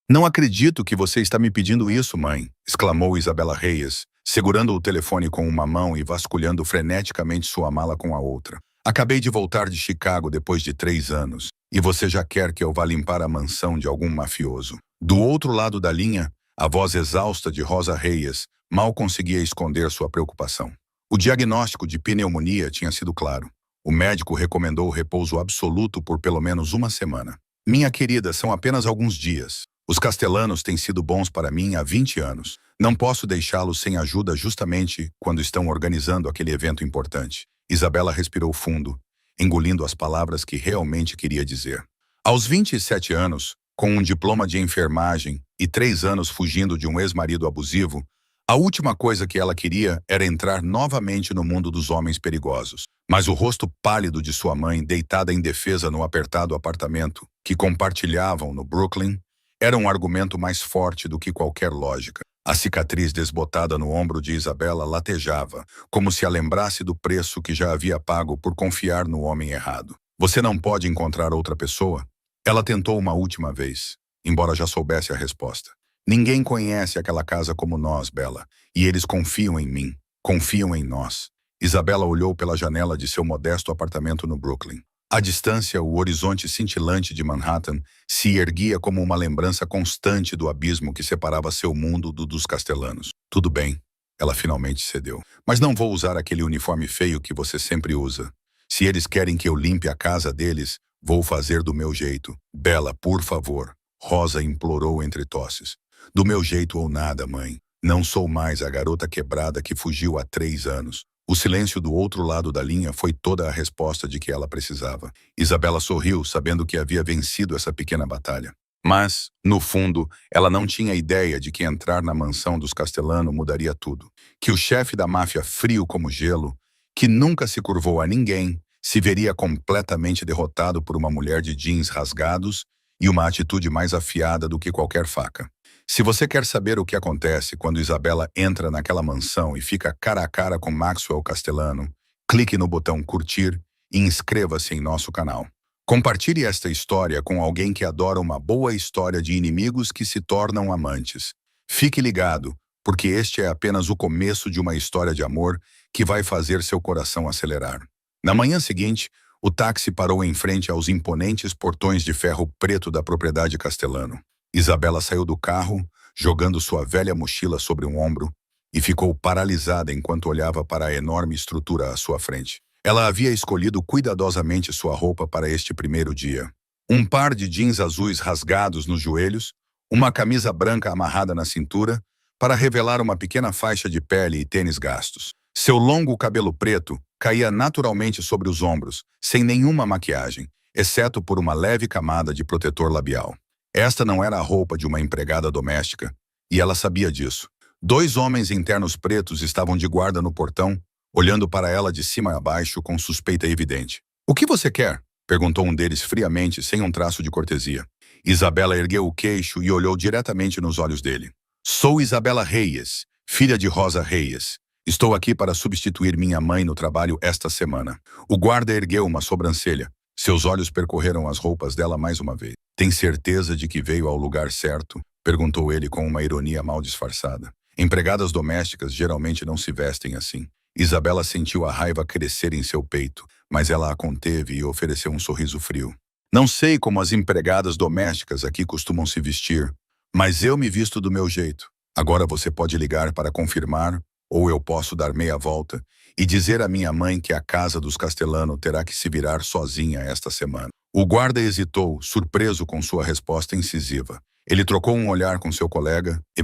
Não acredito que você está me pedindo isso, mãe, exclamou Isabela Reyes, segurando o telefone com uma mão e vasculhando freneticamente sua mala com a outra. Acabei de voltar de Chicago depois de 3 anos, e você já quer que eu vá limpar a mansão de algum mafioso. Do outro lado da linha, a voz exausta de Rosa Reyes mal conseguia esconder sua preocupação. O diagnóstico de pneumonia tinha sido claro. O médico recomendou repouso absoluto por pelo menos uma semana. Minha querida, são apenas alguns dias. Os Castellanos têm sido bons para mim há 20 anos. Não posso deixá-los sem ajuda justamente quando estão organizando aquele evento importante. Isabela respirou fundo, engolindo as palavras que realmente queria dizer. Aos 27 anos, com um diploma de enfermagem e 3 anos fugindo de um ex-marido abusivo, a última coisa que ela queria era entrar novamente no mundo dos homens perigosos. Mas o rosto pálido de sua mãe, deitada indefesa no apertado apartamento que compartilhavam no Brooklyn, era um argumento mais forte do que qualquer lógica. A cicatriz desbotada no ombro de Isabela latejava, como se a lembrasse do preço que já havia pago por confiar no homem errado. Você não pode encontrar outra pessoa? Ela tentou uma última vez, embora já soubesse a resposta. Ninguém conhece aquela casa como nós, Bella, e eles confiam em mim, confiam em nós. Isabela olhou pela janela de seu modesto apartamento no Brooklyn. À distância, o horizonte cintilante de Manhattan se erguia como uma lembrança constante do abismo que separava seu mundo do dos Castellanos. Tudo bem, ela finalmente cedeu. Mas não vou usar aquele uniforme feio que você sempre usa. Se eles querem que eu limpe a casa deles, vou fazer do meu jeito. Bella, por favor, Rosa implorou entre tosses. Do meu jeito ou nada, mãe. Não sou mais a garota quebrada que fugiu há 3 anos. O silêncio do outro lado da linha foi toda a resposta de que ela precisava. Isabela sorriu, sabendo que havia vencido essa pequena batalha. Mas, no fundo, ela não tinha ideia de que entrar na mansão dos Castellano mudaria tudo. Que o chefe da máfia frio como gelo, que nunca se curvou a ninguém, se veria completamente derrotado por uma mulher de jeans rasgados e uma atitude mais afiada do que qualquer faca. Se você quer saber o que acontece quando Isabela entra naquela mansão e fica cara a cara com Maxwell Castellano, clique no botão curtir e inscreva-se em nosso canal. Compartilhe esta história com alguém que adora uma boa história de inimigos que se tornam amantes. Fique ligado, porque este é apenas o começo de uma história de amor que vai fazer seu coração acelerar. Na manhã seguinte, o táxi parou em frente aos imponentes portões de ferro preto da propriedade Castellano. Isabela saiu do carro, jogando sua velha mochila sobre um ombro, e ficou paralisada enquanto olhava para a enorme estrutura à sua frente. Ela havia escolhido cuidadosamente sua roupa para este primeiro dia. Um par de jeans azuis rasgados nos joelhos, uma camisa branca amarrada na cintura, para revelar uma pequena faixa de pele e tênis gastos. Seu longo cabelo preto caía naturalmente sobre os ombros, sem nenhuma maquiagem, exceto por uma leve camada de protetor labial. Esta não era a roupa de uma empregada doméstica, e ela sabia disso. 2 homens em ternos pretos estavam de guarda no portão, olhando para ela de cima a baixo com suspeita evidente. "O que você quer?" perguntou um deles friamente, sem um traço de cortesia. Isabela ergueu o queixo e olhou diretamente nos olhos dele. "Sou Isabela Reyes, filha de Rosa Reyes. Estou aqui para substituir minha mãe no trabalho esta semana." O guarda ergueu uma sobrancelha. Seus olhos percorreram as roupas dela mais uma vez. "Tem certeza de que veio ao lugar certo?" perguntou ele com uma ironia mal disfarçada. Empregadas domésticas geralmente não se vestem assim. Isabela sentiu a raiva crescer em seu peito, mas ela a conteve e ofereceu um sorriso frio. "Não sei como as empregadas domésticas aqui costumam se vestir, mas eu me visto do meu jeito. Agora você pode ligar para confirmar, ou eu posso dar meia volta e dizer à minha mãe que a casa dos Castellano terá que se virar sozinha esta semana." O guarda hesitou, surpreso com sua resposta incisiva. Ele trocou um olhar com seu colega e,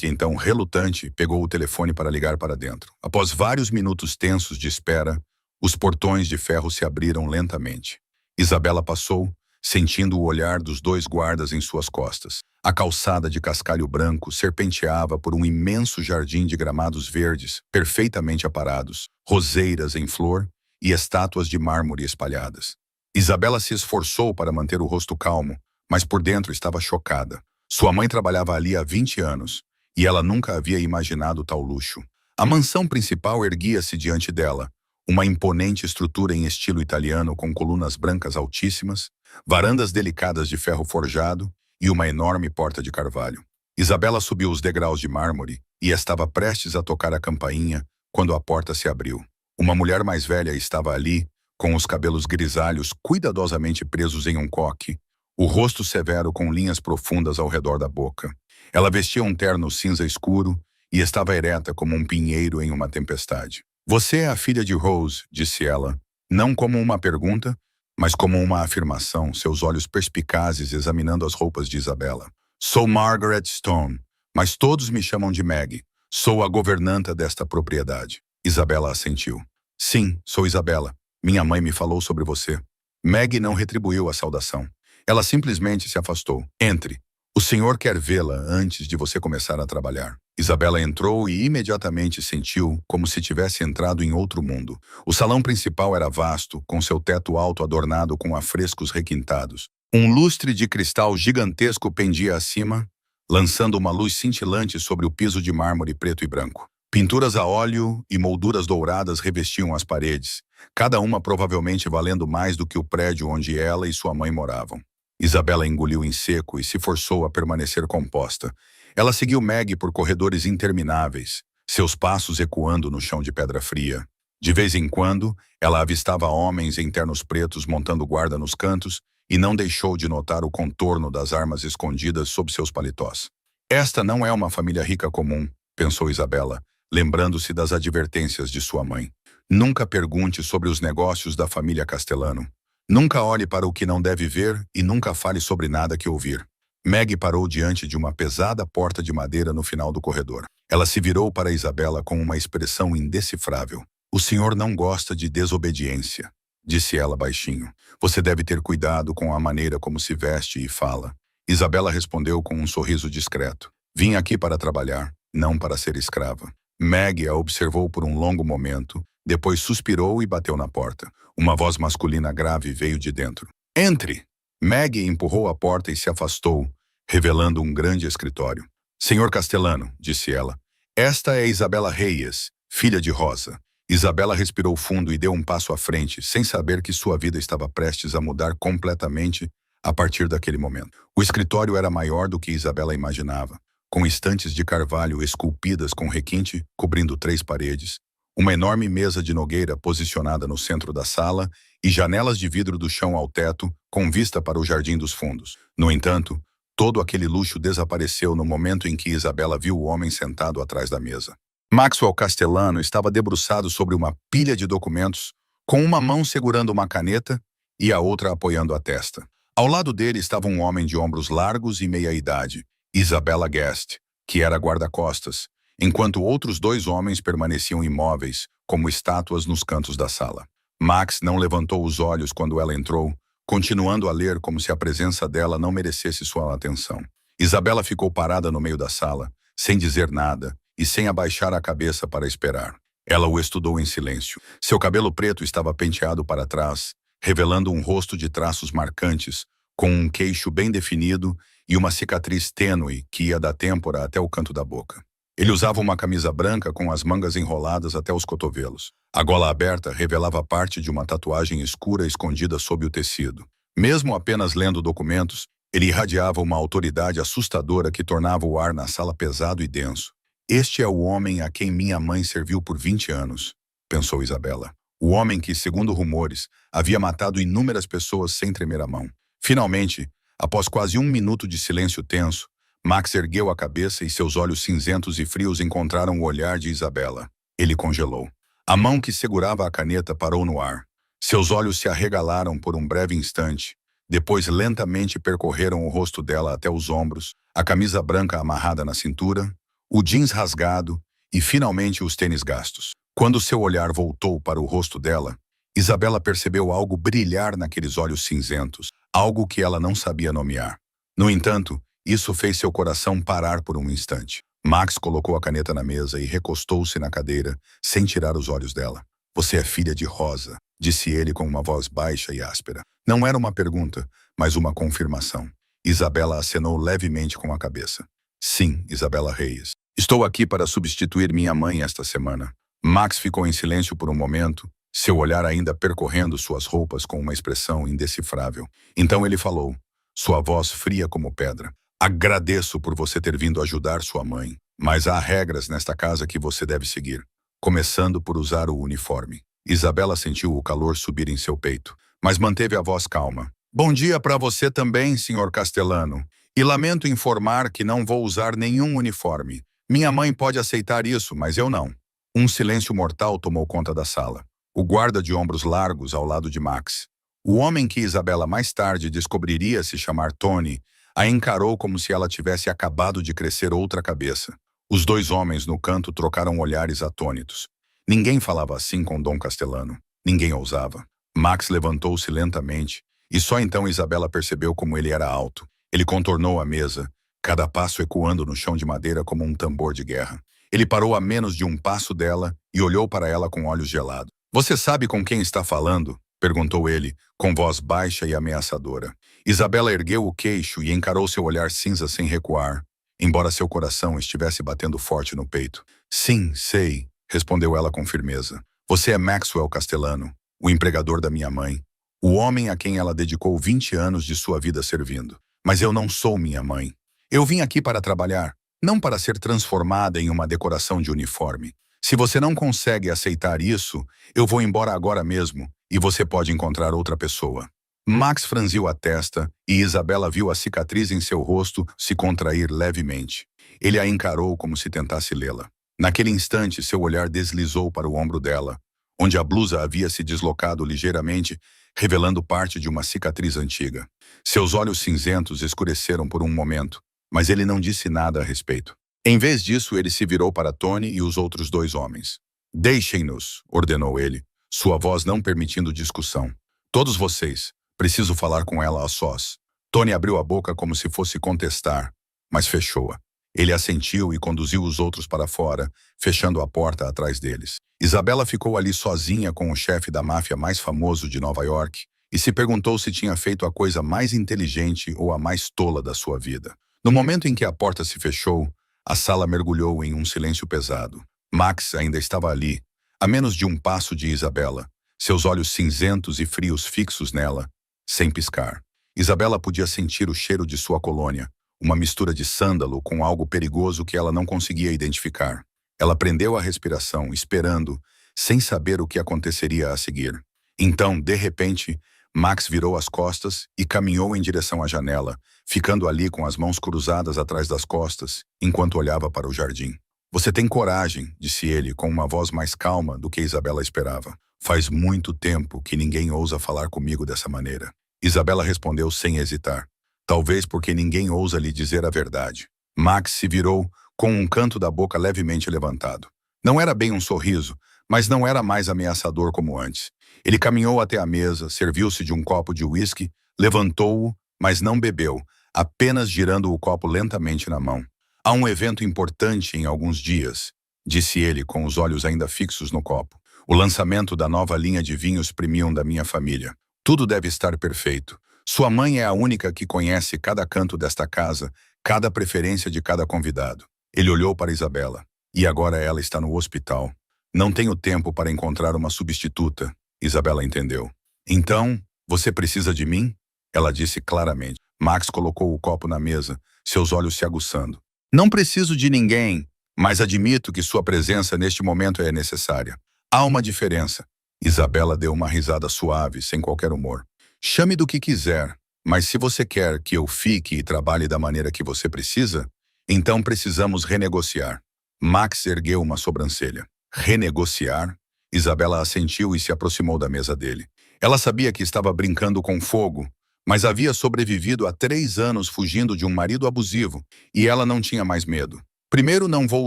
então relutante, pegou o telefone para ligar para dentro. Após vários minutos tensos de espera, os portões de ferro se abriram lentamente. Isabela passou, sentindo o olhar dos 2 guardas em suas costas. A calçada de cascalho branco serpenteava por um imenso jardim de gramados verdes, perfeitamente aparados, roseiras em flor e estátuas de mármore espalhadas. Isabela se esforçou para manter o rosto calmo, mas por dentro estava chocada. Sua mãe trabalhava ali há 20 anos, e ela nunca havia imaginado tal luxo. A mansão principal erguia-se diante dela, uma imponente estrutura em estilo italiano com colunas brancas altíssimas, varandas delicadas de ferro forjado e uma enorme porta de carvalho. Isabela subiu os degraus de mármore e estava prestes a tocar a campainha quando a porta se abriu. Uma mulher mais velha estava ali, com os cabelos grisalhos cuidadosamente presos em um coque, o rosto severo com linhas profundas ao redor da boca. Ela vestia um terno cinza escuro e estava ereta como um pinheiro em uma tempestade. "Você é a filha de Rose", disse ela, não como uma pergunta, mas como uma afirmação, seus olhos perspicazes examinando as roupas de Isabela. "Sou Margaret Stone, mas todos me chamam de Meg. Sou a governanta desta propriedade." Isabela assentiu. "Sim, sou Isabela. Minha mãe me falou sobre você." Meg não retribuiu a saudação. Ela simplesmente se afastou. "Entre. O senhor quer vê-la antes de você começar a trabalhar." Isabela entrou e imediatamente sentiu como se tivesse entrado em outro mundo. O salão principal era vasto, com seu teto alto adornado com afrescos requintados. Um lustre de cristal gigantesco pendia acima, lançando uma luz cintilante sobre o piso de mármore preto e branco. Pinturas a óleo e molduras douradas revestiam as paredes, cada uma provavelmente valendo mais do que o prédio onde ela e sua mãe moravam. Isabela engoliu em seco e se forçou a permanecer composta. Ela seguiu Meg por corredores intermináveis, seus passos ecoando no chão de pedra fria. De vez em quando, ela avistava homens em ternos pretos montando guarda nos cantos e não deixou de notar o contorno das armas escondidas sob seus paletós. "Esta não é uma família rica comum", pensou Isabela, lembrando-se das advertências de sua mãe. "Nunca pergunte sobre os negócios da família Castellano. Nunca olhe para o que não deve ver e nunca fale sobre nada que ouvir." Meg parou diante de uma pesada porta de madeira no final do corredor. Ela se virou para Isabela com uma expressão indecifrável. "O senhor não gosta de desobediência", disse ela baixinho. "Você deve ter cuidado com a maneira como se veste e fala." Isabela respondeu com um sorriso discreto. "Vim aqui para trabalhar, não para ser escrava." Meg a observou por um longo momento, depois suspirou e bateu na porta. Uma voz masculina grave veio de dentro. "Entre!" Meg empurrou a porta e se afastou, revelando um grande escritório. "Senhor Castellano", disse ela, "esta é Isabela Reyes, filha de Rosa." Isabela respirou fundo e deu um passo à frente, sem saber que sua vida estava prestes a mudar completamente a partir daquele momento. O escritório era maior do que Isabela imaginava, com estantes de carvalho esculpidas com requinte cobrindo 3 paredes, uma enorme mesa de nogueira posicionada no centro da sala e janelas de vidro do chão ao teto com vista para o jardim dos fundos. No entanto, todo aquele luxo desapareceu no momento em que Isabela viu o homem sentado atrás da mesa. Maxwell Castellano estava debruçado sobre uma pilha de documentos, com uma mão segurando uma caneta e a outra apoiando a testa. Ao lado dele estava um homem de ombros largos e meia-idade, Isabella Guest, que era guarda-costas, enquanto outros 2 homens permaneciam imóveis, como estátuas nos cantos da sala. Max não levantou os olhos quando ela entrou, continuando a ler como se a presença dela não merecesse sua atenção. Isabela ficou parada no meio da sala, sem dizer nada e sem abaixar a cabeça para esperar. Ela o estudou em silêncio. Seu cabelo preto estava penteado para trás, revelando um rosto de traços marcantes, com um queixo bem definido e uma cicatriz tênue que ia da têmpora até o canto da boca. Ele usava uma camisa branca com as mangas enroladas até os cotovelos. A gola aberta revelava parte de uma tatuagem escura escondida sob o tecido. Mesmo apenas lendo documentos, ele irradiava uma autoridade assustadora que tornava o ar na sala pesado e denso. "Este é o homem a quem minha mãe serviu por 20 anos", pensou Isabela. O homem que, segundo rumores, havia matado inúmeras pessoas sem tremer a mão. Finalmente, após quase 1 minuto de silêncio tenso, Max ergueu a cabeça e seus olhos cinzentos e frios encontraram o olhar de Isabela. Ele congelou. A mão que segurava a caneta parou no ar. Seus olhos se arregalaram por um breve instante. Depois lentamente percorreram o rosto dela até os ombros, a camisa branca amarrada na cintura, o jeans rasgado e, finalmente, os tênis gastos. Quando seu olhar voltou para o rosto dela, Isabela percebeu algo brilhar naqueles olhos cinzentos, algo que ela não sabia nomear. No entanto, isso fez seu coração parar por um instante. Max colocou a caneta na mesa e recostou-se na cadeira, sem tirar os olhos dela. "Você é filha de Rosa", disse ele com uma voz baixa e áspera. Não era uma pergunta, mas uma confirmação. Isabela acenou levemente com a cabeça. "Sim, Isabela Reyes. Estou aqui para substituir minha mãe esta semana." Max ficou em silêncio por um momento, seu olhar ainda percorrendo suas roupas com uma expressão indecifrável. Então ele falou: sua voz fria como pedra. Agradeço por você ter vindo ajudar sua mãe, mas há regras nesta casa que você deve seguir, começando por usar o uniforme. Isabela sentiu o calor subir em seu peito, mas manteve a voz calma. Bom dia para você também, senhor Castellano. E lamento informar que não vou usar nenhum uniforme. Minha mãe pode aceitar isso, mas eu não. Um silêncio mortal tomou conta da sala. O guarda de ombros largos ao lado de Max. O homem que Isabela mais tarde descobriria se chamar Tony, a encarou como se ela tivesse acabado de crescer outra cabeça. Os dois homens no canto trocaram olhares atônitos. Ninguém falava assim com Dom Castellano. Ninguém ousava. Max levantou-se lentamente, e só então Isabela percebeu como ele era alto. Ele contornou a mesa, cada passo ecoando no chão de madeira como um tambor de guerra. Ele parou a menos de um passo dela e olhou para ela com olhos gelados. Você sabe com quem está falando? Perguntou ele, com voz baixa e ameaçadora. Isabela ergueu o queixo e encarou seu olhar cinza sem recuar, embora seu coração estivesse batendo forte no peito. Sim, sei, respondeu ela com firmeza. Você é Maxwell Castellano, o empregador da minha mãe, o homem a quem ela dedicou 20 anos de sua vida servindo. Mas eu não sou minha mãe. Eu vim aqui para trabalhar, não para ser transformada em uma decoração de uniforme. Se você não consegue aceitar isso, eu vou embora agora mesmo e você pode encontrar outra pessoa. Max franziu a testa e Isabela viu a cicatriz em seu rosto se contrair levemente. Ele a encarou como se tentasse lê-la. Naquele instante, seu olhar deslizou para o ombro dela, onde a blusa havia se deslocado ligeiramente, revelando parte de uma cicatriz antiga. Seus olhos cinzentos escureceram por um momento, mas ele não disse nada a respeito. Em vez disso, ele se virou para Tony e os outros dois homens. Deixem-nos, ordenou ele, sua voz não permitindo discussão. Todos vocês, preciso falar com ela a sós. Tony abriu a boca como se fosse contestar, mas fechou-a. Ele assentiu e conduziu os outros para fora, fechando a porta atrás deles. Isabela ficou ali sozinha com o chefe da máfia mais famoso de Nova York e se perguntou se tinha feito a coisa mais inteligente ou a mais tola da sua vida. No momento em que a porta se fechou, a sala mergulhou em um silêncio pesado. Max ainda estava ali, a menos de um passo de Isabela, seus olhos cinzentos e frios fixos nela, sem piscar. Isabela podia sentir o cheiro de sua colônia, uma mistura de sândalo com algo perigoso que ela não conseguia identificar. Ela prendeu a respiração, esperando, sem saber o que aconteceria a seguir. Então, de repente, Max virou as costas e caminhou em direção à janela, ficando ali com as mãos cruzadas atrás das costas, enquanto olhava para o jardim. Você tem coragem, disse ele, com uma voz mais calma do que Isabela esperava. Faz muito tempo que ninguém ousa falar comigo dessa maneira. Isabela respondeu sem hesitar. Talvez porque ninguém ousa lhe dizer a verdade. Max se virou, com um canto da boca levemente levantado. Não era bem um sorriso, mas não era mais ameaçador como antes. Ele caminhou até a mesa, serviu-se de um copo de uísque, levantou-o, mas não bebeu, apenas girando o copo lentamente na mão. Há um evento importante em alguns dias, disse ele com os olhos ainda fixos no copo. O lançamento da nova linha de vinhos premium da minha família. Tudo deve estar perfeito. Sua mãe é a única que conhece cada canto desta casa, cada preferência de cada convidado. Ele olhou para Isabela. E agora ela está no hospital. Não tenho tempo para encontrar uma substituta, Isabela entendeu. Então, você precisa de mim? Ela disse claramente. Max colocou o copo na mesa, seus olhos se aguçando. Não preciso de ninguém, mas admito que sua presença neste momento é necessária. Há uma diferença. Isabela deu uma risada suave, sem qualquer humor. Chame do que quiser, mas se você quer que eu fique e trabalhe da maneira que você precisa, então precisamos renegociar. Max ergueu uma sobrancelha. Renegociar? Isabela assentiu e se aproximou da mesa dele. Ela sabia que estava brincando com fogo, mas havia sobrevivido a 3 anos fugindo de um marido abusivo, e ela não tinha mais medo. Primeiro, não vou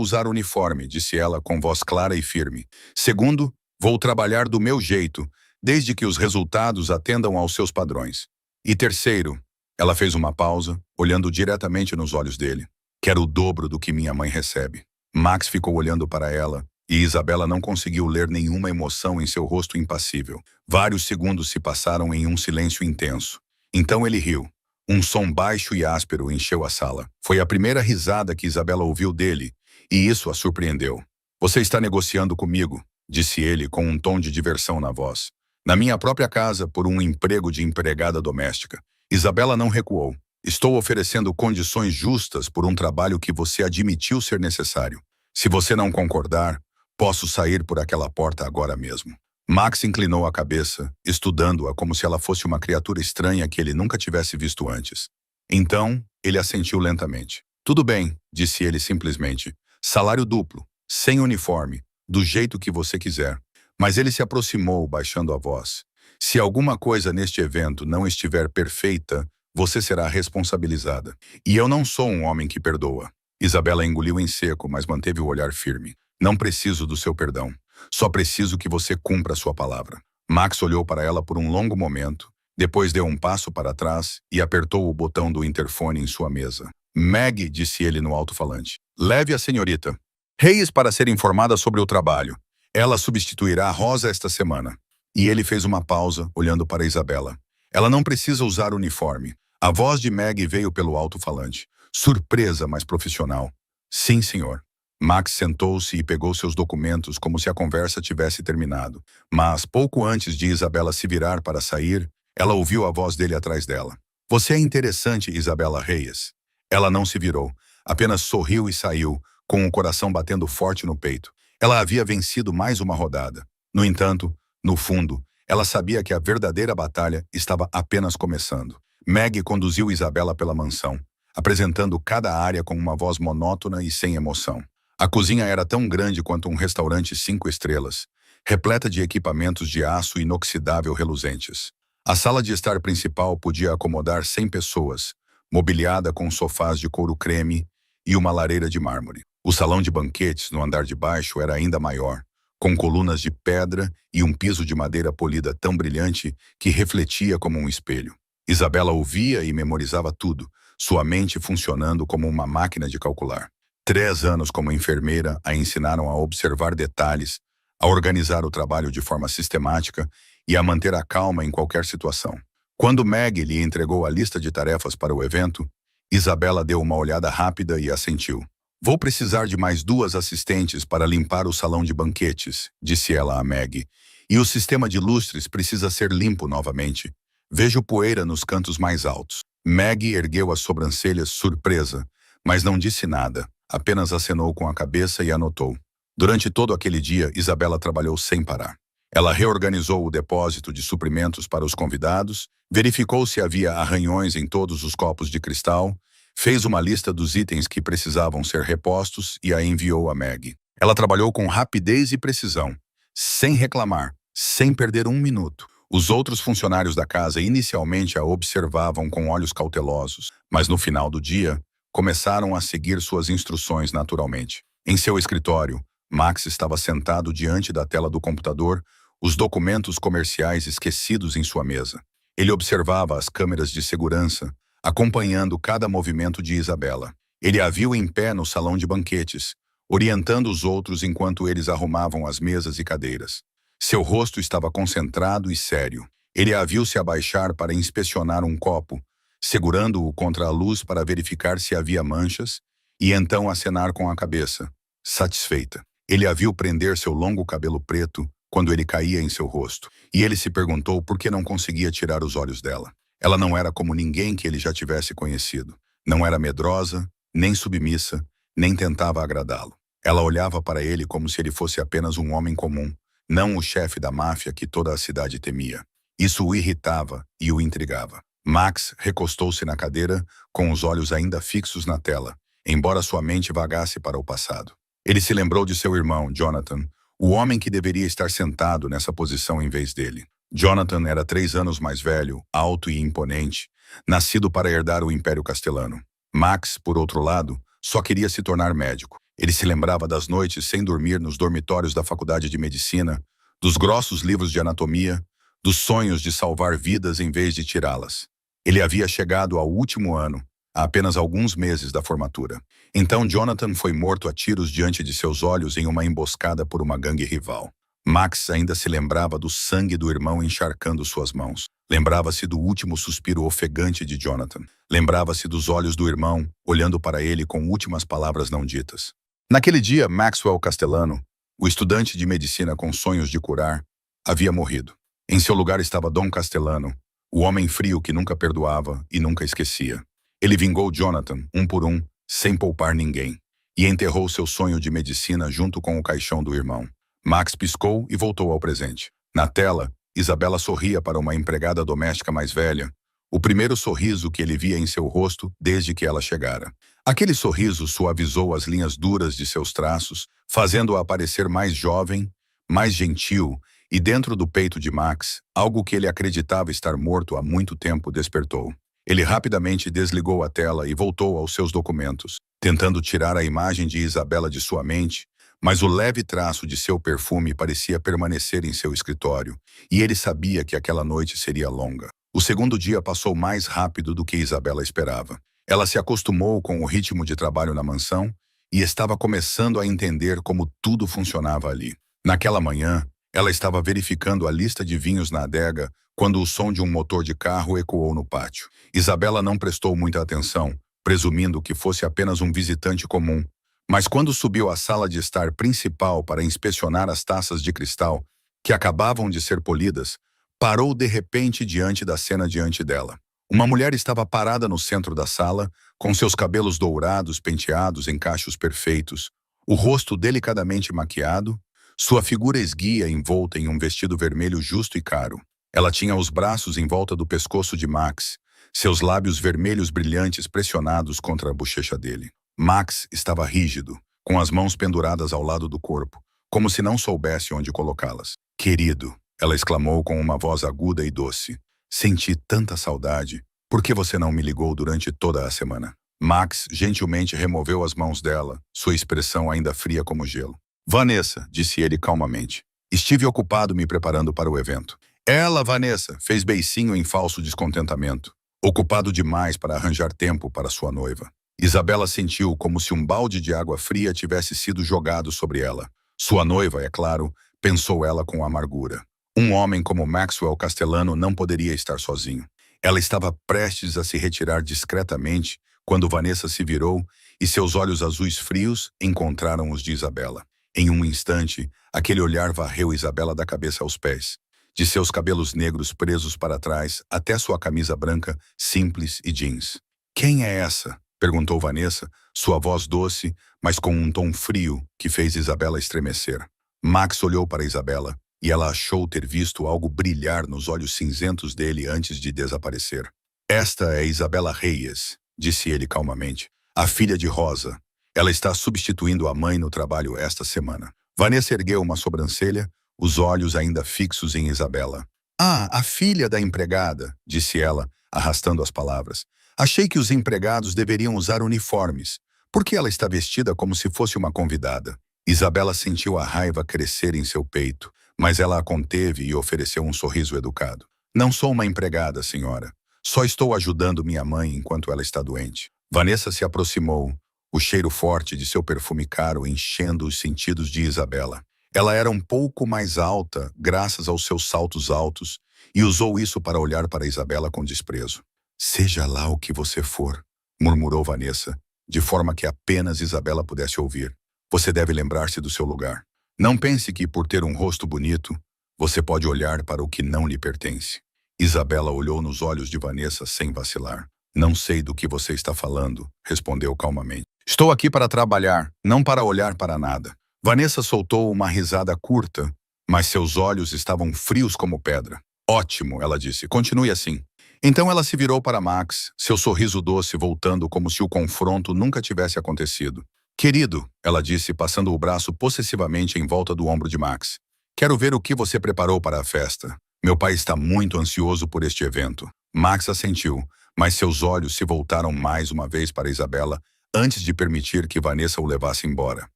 usar uniforme, disse ela com voz clara e firme. Segundo, vou trabalhar do meu jeito, desde que os resultados atendam aos seus padrões. E terceiro, ela fez uma pausa, olhando diretamente nos olhos dele. Quero o dobro do que minha mãe recebe. Max ficou olhando para ela, e Isabela não conseguiu ler nenhuma emoção em seu rosto impassível. Vários segundos se passaram em um silêncio intenso. Então ele riu. Um som baixo e áspero encheu a sala. Foi a primeira risada que Isabela ouviu dele, e isso a surpreendeu. Você está negociando comigo, disse ele com um tom de diversão na voz. Na minha própria casa, por um emprego de empregada doméstica. Isabela não recuou. Estou oferecendo condições justas por um trabalho que você admitiu ser necessário. Se você não concordar, posso sair por aquela porta agora mesmo. Max inclinou a cabeça, estudando-a como se ela fosse uma criatura estranha que ele nunca tivesse visto antes. Então, ele assentiu lentamente. Tudo bem, disse ele simplesmente. Salário duplo, sem uniforme, do jeito que você quiser. Mas ele se aproximou, baixando a voz. Se alguma coisa neste evento não estiver perfeita, você será responsabilizada. E eu não sou um homem que perdoa. Isabela engoliu em seco, mas manteve o olhar firme. Não preciso do seu perdão. Só preciso que você cumpra a sua palavra. Max olhou para ela por um longo momento, depois deu um passo para trás e apertou o botão do interfone em sua mesa. Meg, disse ele no alto-falante, leve a senhorita Reyes para ser informada sobre o trabalho. Ela substituirá Rosa esta semana. E ele fez uma pausa, olhando para Isabela. Ela não precisa usar uniforme. A voz de Meg veio pelo alto-falante. Surpresa, mas profissional. Sim, senhor. Max sentou-se e pegou seus documentos como se a conversa tivesse terminado. Mas, pouco antes de Isabela se virar para sair, ela ouviu a voz dele atrás dela. Você é interessante, Isabela Reyes. Ela não se virou, apenas sorriu e saiu, com o coração batendo forte no peito. Ela havia vencido mais uma rodada. No entanto, no fundo, ela sabia que a verdadeira batalha estava apenas começando. Meg conduziu Isabela pela mansão, apresentando cada área com uma voz monótona e sem emoção. A cozinha era tão grande quanto um restaurante 5 estrelas, repleta de equipamentos de aço inoxidável reluzentes. A sala de estar principal podia acomodar 100 pessoas, mobiliada com sofás de couro creme e uma lareira de mármore. O salão de banquetes, no andar de baixo, era ainda maior, com colunas de pedra e um piso de madeira polida tão brilhante que refletia como um espelho. Isabela ouvia e memorizava tudo, sua mente funcionando como uma máquina de calcular. 3 anos como enfermeira a ensinaram a observar detalhes, a organizar o trabalho de forma sistemática e a manter a calma em qualquer situação. Quando Meg lhe entregou a lista de tarefas para o evento, Isabela deu uma olhada rápida e assentiu. Vou precisar de mais 2 assistentes para limpar o salão de banquetes, disse ela a Meg. E o sistema de lustres precisa ser limpo novamente. Vejo poeira nos cantos mais altos. Meg ergueu as sobrancelhas surpresa, mas não disse nada, apenas acenou com a cabeça e anotou. Durante todo aquele dia, Isabela trabalhou sem parar. Ela reorganizou o depósito de suprimentos para os convidados, verificou se havia arranhões em todos os copos de cristal, fez uma lista dos itens que precisavam ser repostos e a enviou a Meg. Ela trabalhou com rapidez e precisão, sem reclamar, sem perder um minuto. Os outros funcionários da casa inicialmente a observavam com olhos cautelosos, mas no final do dia, começaram a seguir suas instruções naturalmente. Em seu escritório, Max estava sentado diante da tela do computador, os documentos comerciais esquecidos em sua mesa. Ele observava as câmeras de segurança, acompanhando cada movimento de Isabela. Ele a viu em pé no salão de banquetes, orientando os outros enquanto eles arrumavam as mesas e cadeiras. Seu rosto estava concentrado e sério. Ele a viu se abaixar para inspecionar um copo, segurando-o contra a luz para verificar se havia manchas, e então acenar com a cabeça, satisfeita. Ele a viu prender seu longo cabelo preto quando ele caía em seu rosto, e ele se perguntou por que não conseguia tirar os olhos dela. Ela não era como ninguém que ele já tivesse conhecido. Não era medrosa, nem submissa, nem tentava agradá-lo. Ela olhava para ele como se ele fosse apenas um homem comum, não o chefe da máfia que toda a cidade temia. Isso o irritava e o intrigava. Max recostou-se na cadeira, com os olhos ainda fixos na tela, embora sua mente vagasse para o passado. Ele se lembrou de seu irmão, Jonathan, o homem que deveria estar sentado nessa posição em vez dele. Jonathan era 3 anos mais velho, alto e imponente, nascido para herdar o Império Castelano. Max, por outro lado, só queria se tornar médico. Ele se lembrava das noites sem dormir nos dormitórios da Faculdade de Medicina, dos grossos livros de anatomia, dos sonhos de salvar vidas em vez de tirá-las. Ele havia chegado ao último ano, a apenas alguns meses da formatura. Então Jonathan foi morto a tiros diante de seus olhos em uma emboscada por uma gangue rival. Max ainda se lembrava do sangue do irmão encharcando suas mãos. Lembrava-se do último suspiro ofegante de Jonathan. Lembrava-se dos olhos do irmão, olhando para ele com últimas palavras não ditas. Naquele dia, Maxwell Castellano, o estudante de medicina com sonhos de curar, havia morrido. Em seu lugar estava Dom Castellano, o homem frio que nunca perdoava e nunca esquecia. Ele vingou Jonathan, um por um, sem poupar ninguém, e enterrou seu sonho de medicina junto com o caixão do irmão. Max piscou e voltou ao presente. Na tela, Isabela sorria para uma empregada doméstica mais velha, o primeiro sorriso que ele via em seu rosto desde que ela chegara. Aquele sorriso suavizou as linhas duras de seus traços, fazendo-a parecer mais jovem, mais gentil, e dentro do peito de Max, algo que ele acreditava estar morto há muito tempo despertou. Ele rapidamente desligou a tela e voltou aos seus documentos, tentando tirar a imagem de Isabela de sua mente, mas o leve traço de seu perfume parecia permanecer em seu escritório, e ele sabia que aquela noite seria longa. O segundo dia passou mais rápido do que Isabela esperava. Ela se acostumou com o ritmo de trabalho na mansão e estava começando a entender como tudo funcionava ali. Naquela manhã, ela estava verificando a lista de vinhos na adega quando o som de um motor de carro ecoou no pátio. Isabela não prestou muita atenção, presumindo que fosse apenas um visitante comum. Mas quando subiu à sala de estar principal para inspecionar as taças de cristal, que acabavam de ser polidas, parou de repente diante da cena diante dela. Uma mulher estava parada no centro da sala, com seus cabelos dourados penteados em cachos perfeitos, o rosto delicadamente maquiado, sua figura esguia envolta em um vestido vermelho justo e caro. Ela tinha os braços em volta do pescoço de Max, seus lábios vermelhos brilhantes pressionados contra a bochecha dele. Max estava rígido, com as mãos penduradas ao lado do corpo, como se não soubesse onde colocá-las. "Querido", ela exclamou com uma voz aguda e doce. "Senti tanta saudade. Por que você não me ligou durante toda a semana?" Max gentilmente removeu as mãos dela, sua expressão ainda fria como gelo. "Vanessa", disse ele calmamente. "Estive ocupado me preparando para o evento." "Ela, Vanessa", fez beicinho em falso descontentamento. Ocupado demais para arranjar tempo para sua noiva. Isabela sentiu como se um balde de água fria tivesse sido jogado sobre ela. Sua noiva, é claro, pensou ela com amargura. Um homem como Maxwell Castellano não poderia estar sozinho. Ela estava prestes a se retirar discretamente quando Vanessa se virou e seus olhos azuis frios encontraram os de Isabela. Em um instante, aquele olhar varreu Isabela da cabeça aos pés, de seus cabelos negros presos para trás até sua camisa branca, simples e jeans. "Quem é essa?", perguntou Vanessa, sua voz doce, mas com um tom frio que fez Isabela estremecer. Max olhou para Isabela e ela achou ter visto algo brilhar nos olhos cinzentos dele antes de desaparecer. "Esta é Isabela Reyes", disse ele calmamente, "a filha de Rosa. Ela está substituindo a mãe no trabalho esta semana." Vanessa ergueu uma sobrancelha, os olhos ainda fixos em Isabela. "Ah, a filha da empregada", disse ela, arrastando as palavras. "Achei que os empregados deveriam usar uniformes. Por que ela está vestida como se fosse uma convidada?" Isabela sentiu a raiva crescer em seu peito, mas ela a conteve e ofereceu um sorriso educado. "Não sou uma empregada, senhora. Só estou ajudando minha mãe enquanto ela está doente." Vanessa se aproximou, o cheiro forte de seu perfume caro enchendo os sentidos de Isabela. Ela era um pouco mais alta, graças aos seus saltos altos, e usou isso para olhar para Isabela com desprezo. "Seja lá o que você for", murmurou Vanessa, de forma que apenas Isabela pudesse ouvir. "Você deve lembrar-se do seu lugar. Não pense que, por ter um rosto bonito, você pode olhar para o que não lhe pertence." Isabela olhou nos olhos de Vanessa sem vacilar. "Não sei do que você está falando", respondeu calmamente. "Estou aqui para trabalhar, não para olhar para nada." Vanessa soltou uma risada curta, mas seus olhos estavam frios como pedra. "Ótimo", ela disse. "Continue assim." Então ela se virou para Max, seu sorriso doce voltando como se o confronto nunca tivesse acontecido. "Querido", ela disse, passando o braço possessivamente em volta do ombro de Max. "Quero ver o que você preparou para a festa. Meu pai está muito ansioso por este evento." Max assentiu, mas seus olhos se voltaram mais uma vez para Isabela antes de permitir que Vanessa o levasse embora.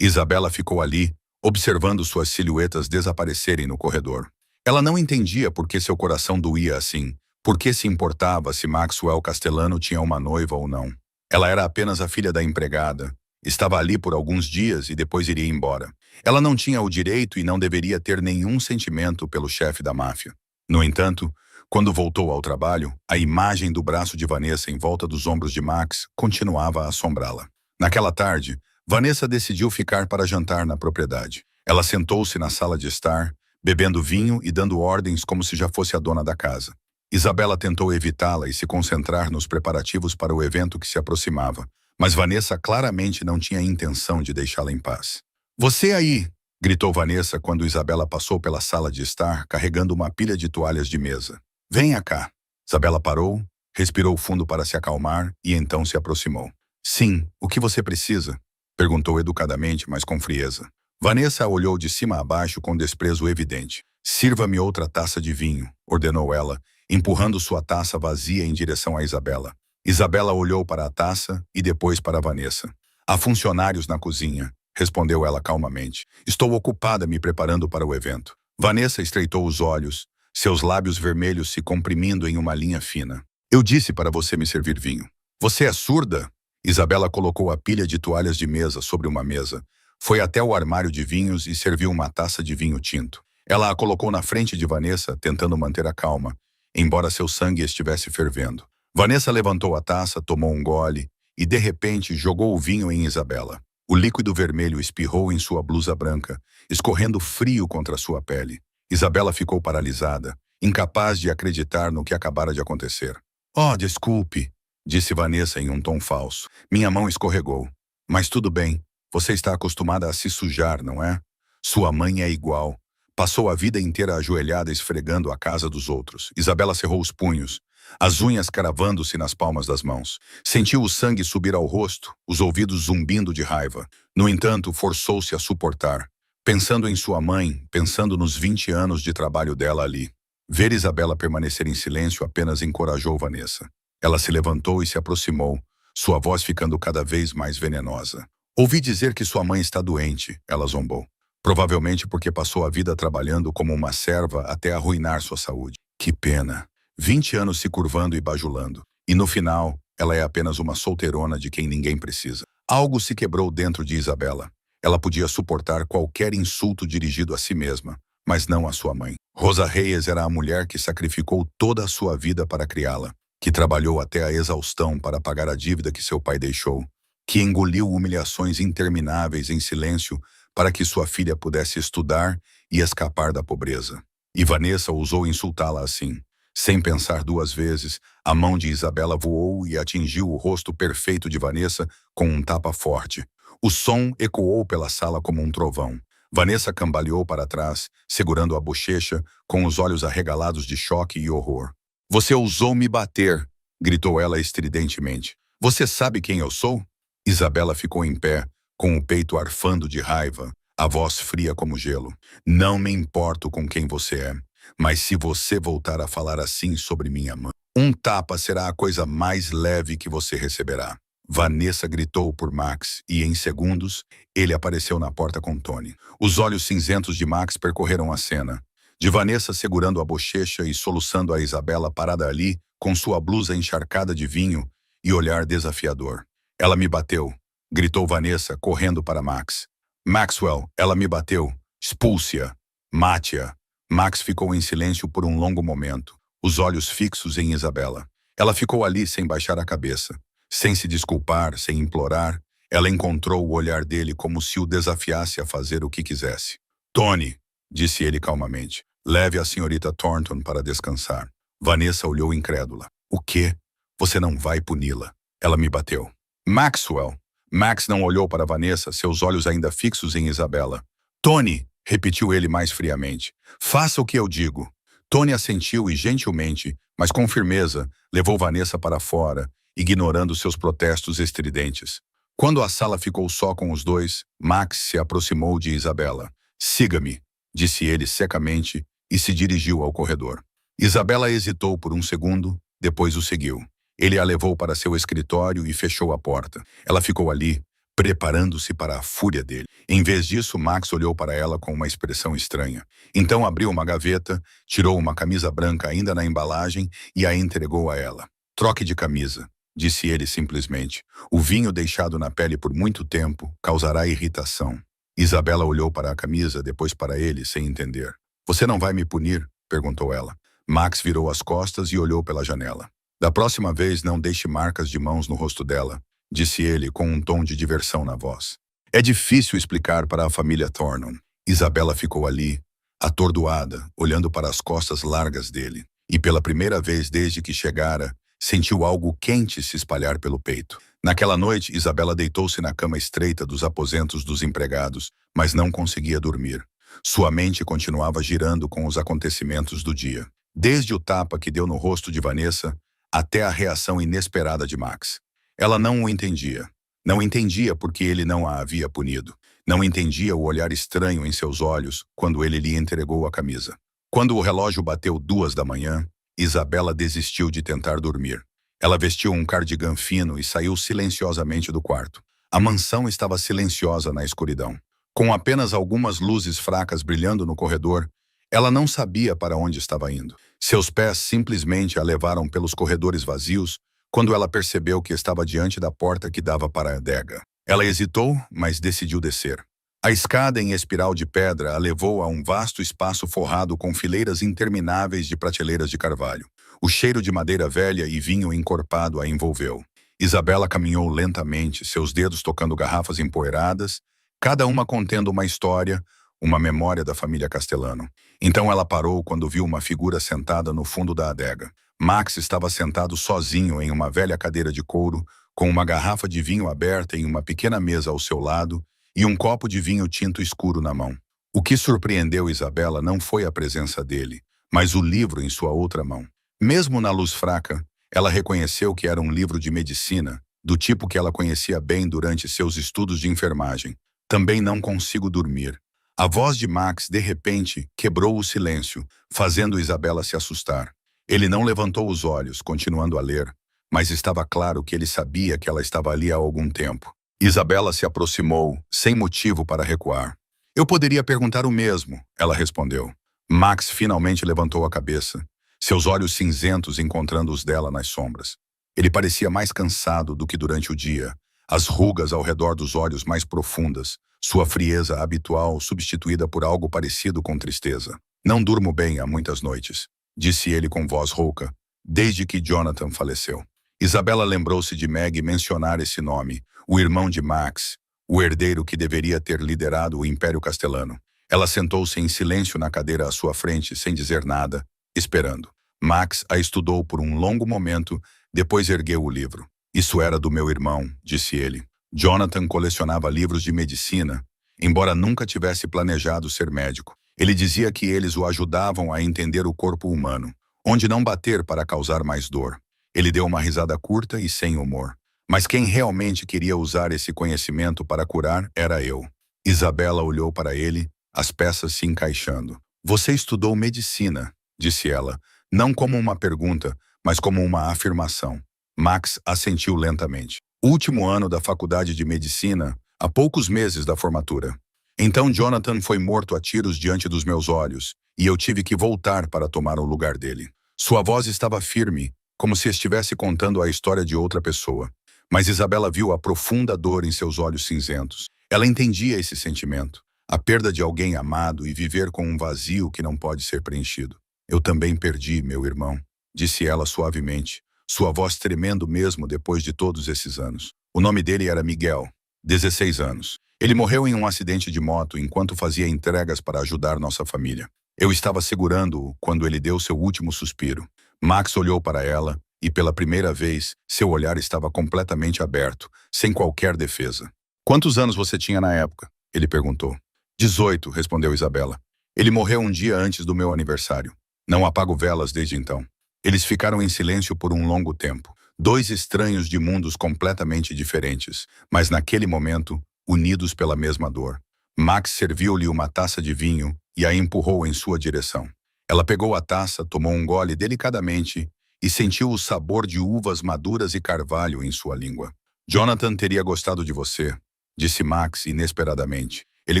Isabela ficou ali, observando suas silhuetas desaparecerem no corredor. Ela não entendia por que seu coração doía assim, por que se importava se Maxwell Castellano tinha uma noiva ou não. Ela era apenas a filha da empregada, estava ali por alguns dias e depois iria embora. Ela não tinha o direito e não deveria ter nenhum sentimento pelo chefe da máfia. No entanto, quando voltou ao trabalho, a imagem do braço de Vanessa em volta dos ombros de Max continuava a assombrá-la. Naquela tarde, Vanessa decidiu ficar para jantar na propriedade. Ela sentou-se na sala de estar, bebendo vinho e dando ordens como se já fosse a dona da casa. Isabela tentou evitá-la e se concentrar nos preparativos para o evento que se aproximava, mas Vanessa claramente não tinha intenção de deixá-la em paz. Você aí! Gritou Vanessa quando Isabela passou pela sala de estar, carregando uma pilha de toalhas de mesa. Venha cá! Isabela parou, respirou fundo para se acalmar e então se aproximou. Sim, o que você precisa? Perguntou educadamente, mas com frieza. Vanessa a olhou de cima a baixo com desprezo evidente. Sirva-me outra taça de vinho, ordenou ela, empurrando sua taça vazia em direção a Isabela. Isabela olhou para a taça e depois para Vanessa. Há funcionários na cozinha, respondeu ela calmamente. Estou ocupada me preparando para o evento. Vanessa estreitou os olhos, seus lábios vermelhos se comprimindo em uma linha fina. Eu disse para você me servir vinho. Você é surda? Isabela colocou a pilha de toalhas de mesa sobre uma mesa. Foi até o armário de vinhos e serviu uma taça de vinho tinto. Ela a colocou na frente de Vanessa, tentando manter a calma, embora seu sangue estivesse fervendo. Vanessa levantou a taça, tomou um gole e, de repente, jogou o vinho em Isabela. O líquido vermelho espirrou em sua blusa branca, escorrendo frio contra sua pele. Isabela ficou paralisada, incapaz de acreditar no que acabara de acontecer. Oh, desculpe, disse Vanessa em um tom falso. Minha mão escorregou. Mas tudo bem, você está acostumada a se sujar, não é? Sua mãe é igual. Passou a vida inteira ajoelhada esfregando a casa dos outros. Isabela cerrou os punhos, as unhas cravando-se nas palmas das mãos. Sentiu o sangue subir ao rosto, os ouvidos zumbindo de raiva. No entanto, forçou-se a suportar, pensando em sua mãe, pensando nos 20 anos de trabalho dela ali. Ver Isabela permanecer em silêncio apenas encorajou Vanessa. Ela se levantou e se aproximou, sua voz ficando cada vez mais venenosa. Ouvi dizer que sua mãe está doente, ela zombou. Provavelmente porque passou a vida trabalhando como uma serva até arruinar sua saúde. Que pena. 20 anos se curvando e bajulando. E no final, ela é apenas uma solteirona de quem ninguém precisa. Algo se quebrou dentro de Isabela. Ela podia suportar qualquer insulto dirigido a si mesma, mas não a sua mãe. Rosa Reyes era a mulher que sacrificou toda a sua vida para criá-la, que trabalhou até a exaustão para pagar a dívida que seu pai deixou, que engoliu humilhações intermináveis em silêncio para que sua filha pudesse estudar e escapar da pobreza. E Vanessa ousou insultá-la assim. Sem pensar duas vezes, a mão de Isabela voou e atingiu o rosto perfeito de Vanessa com um tapa forte. O som ecoou pela sala como um trovão. Vanessa cambaleou para trás, segurando a bochecha, com os olhos arregalados de choque e horror. Você ousou me bater, gritou ela estridentemente. Você sabe quem eu sou? Isabela ficou em pé, com o peito arfando de raiva, a voz fria como gelo. Não me importo com quem você é, mas se você voltar a falar assim sobre minha mãe, um tapa será a coisa mais leve que você receberá. Vanessa gritou por Max e, em segundos, ele apareceu na porta com Tony. Os olhos cinzentos de Max percorreram a cena, de Vanessa segurando a bochecha e soluçando a Isabela parada ali, com sua blusa encharcada de vinho e olhar desafiador. Ela me bateu, gritou Vanessa, correndo para Max. Maxwell, ela me bateu. Expulse-a. Mate-a. Max ficou em silêncio por um longo momento, os olhos fixos em Isabela. Ela ficou ali sem baixar a cabeça. Sem se desculpar, sem implorar, ela encontrou o olhar dele como se o desafiasse a fazer o que quisesse. Tony, disse ele calmamente, leve a senhorita Thornton para descansar. Vanessa olhou incrédula. O quê? Você não vai puni-la. Ela me bateu. Maxwell. Max não olhou para Vanessa, seus olhos ainda fixos em Isabela. Tony, repetiu ele mais friamente. Faça o que eu digo. Tony assentiu e gentilmente, mas com firmeza, levou Vanessa para fora, ignorando seus protestos estridentes. Quando a sala ficou só com os dois, Max se aproximou de Isabela. Siga-me, disse ele secamente e se dirigiu ao corredor. Isabela hesitou por um segundo, depois o seguiu. Ele a levou para seu escritório e fechou a porta. Ela ficou ali, preparando-se para a fúria dele. Em vez disso, Max olhou para ela com uma expressão estranha. Então abriu uma gaveta, tirou uma camisa branca ainda na embalagem e a entregou a ela. Troque de camisa, disse ele simplesmente. O vinho deixado na pele por muito tempo causará irritação. Isabela olhou para a camisa, depois para ele, sem entender. Você não vai me punir? Perguntou ela. Max virou as costas e olhou pela janela. Da próxima vez, não deixe marcas de mãos no rosto dela, disse ele com um tom de diversão na voz. É difícil explicar para a família Thornton. Isabela ficou ali, atordoada, olhando para as costas largas dele. e pela primeira vez desde que chegara, sentiu algo quente se espalhar pelo peito. Naquela noite, Isabela deitou-se na cama estreita dos aposentos dos empregados, mas não conseguia dormir. Sua mente continuava girando com os acontecimentos do dia. Desde o tapa que deu no rosto de Vanessa, até a reação inesperada de Max. Ela não o entendia. Não entendia porque ele não a havia punido. Não entendia o olhar estranho em seus olhos quando ele lhe entregou a camisa. Quando o relógio bateu 2 da manhã, Isabela desistiu de tentar dormir. Ela vestiu um cardigã fino e saiu silenciosamente do quarto. A mansão estava silenciosa na escuridão. Com apenas algumas luzes fracas brilhando no corredor, ela não sabia para onde estava indo. Seus pés simplesmente a levaram pelos corredores vazios quando ela percebeu que estava diante da porta que dava para a adega. Ela hesitou, mas decidiu descer. A escada em espiral de pedra a levou a um vasto espaço forrado com fileiras intermináveis de prateleiras de carvalho. O cheiro de madeira velha e vinho encorpado a envolveu. Isabela caminhou lentamente, seus dedos tocando garrafas empoeiradas, cada uma contendo uma história, uma memória da família Castellano. Então ela parou quando viu uma figura sentada no fundo da adega. Max estava sentado sozinho em uma velha cadeira de couro, com uma garrafa de vinho aberta em uma pequena mesa ao seu lado e um copo de vinho tinto escuro na mão. O que surpreendeu Isabela não foi a presença dele, mas o livro em sua outra mão. Mesmo na luz fraca, ela reconheceu que era um livro de medicina, do tipo que ela conhecia bem durante seus estudos de enfermagem. Também não consigo dormir. A voz de Max, de repente, quebrou o silêncio, fazendo Isabela se assustar. Ele não levantou os olhos, continuando a ler, mas estava claro que ele sabia que ela estava ali há algum tempo. Isabela se aproximou, sem motivo para recuar. Eu poderia perguntar o mesmo, ela respondeu. Max finalmente levantou a cabeça, seus olhos cinzentos encontrando os dela nas sombras. Ele parecia mais cansado do que durante o dia, as rugas ao redor dos olhos mais profundas, sua frieza habitual substituída por algo parecido com tristeza. Não durmo bem há muitas noites, disse ele com voz rouca, desde que Jonathan faleceu. Isabela lembrou-se de Meg mencionar esse nome, o irmão de Max, o herdeiro que deveria ter liderado o Império Castellano. Ela sentou-se em silêncio na cadeira à sua frente, sem dizer nada, esperando. Max a estudou por um longo momento, depois ergueu o livro. Isso era do meu irmão, disse ele. Jonathan colecionava livros de medicina, embora nunca tivesse planejado ser médico. Ele dizia que eles o ajudavam a entender o corpo humano, onde não bater para causar mais dor. Ele deu uma risada curta e sem humor. Mas quem realmente queria usar esse conhecimento para curar era eu. Isabela olhou para ele, as peças se encaixando. Você estudou medicina, disse ela, não como uma pergunta, mas como uma afirmação. Max assentiu lentamente. Último ano da faculdade de medicina, há poucos meses da formatura. Então Jonathan foi morto a tiros diante dos meus olhos, e eu tive que voltar para tomar o lugar dele. Sua voz estava firme, como se estivesse contando a história de outra pessoa. Mas Isabela viu a profunda dor em seus olhos cinzentos. Ela entendia esse sentimento, a perda de alguém amado e viver com um vazio que não pode ser preenchido. Eu também perdi, meu irmão, disse ela suavemente, sua voz tremendo mesmo depois de todos esses anos. O nome dele era Miguel, 16 anos. Ele morreu em um acidente de moto enquanto fazia entregas para ajudar nossa família. Eu estava segurando-o quando ele deu seu último suspiro. Max olhou para ela e, pela primeira vez, seu olhar estava completamente aberto, sem qualquer defesa. Quantos anos você tinha na época? Ele perguntou. 18, respondeu Isabela. Ele morreu um dia antes do meu aniversário. Não apago velas desde então. Eles ficaram em silêncio por um longo tempo. Dois estranhos de mundos completamente diferentes, mas naquele momento, unidos pela mesma dor. Max serviu-lhe uma taça de vinho e a empurrou em sua direção. Ela pegou a taça, tomou um gole delicadamente e sentiu o sabor de uvas maduras e carvalho em sua língua. Jonathan teria gostado de você, disse Max inesperadamente. Ele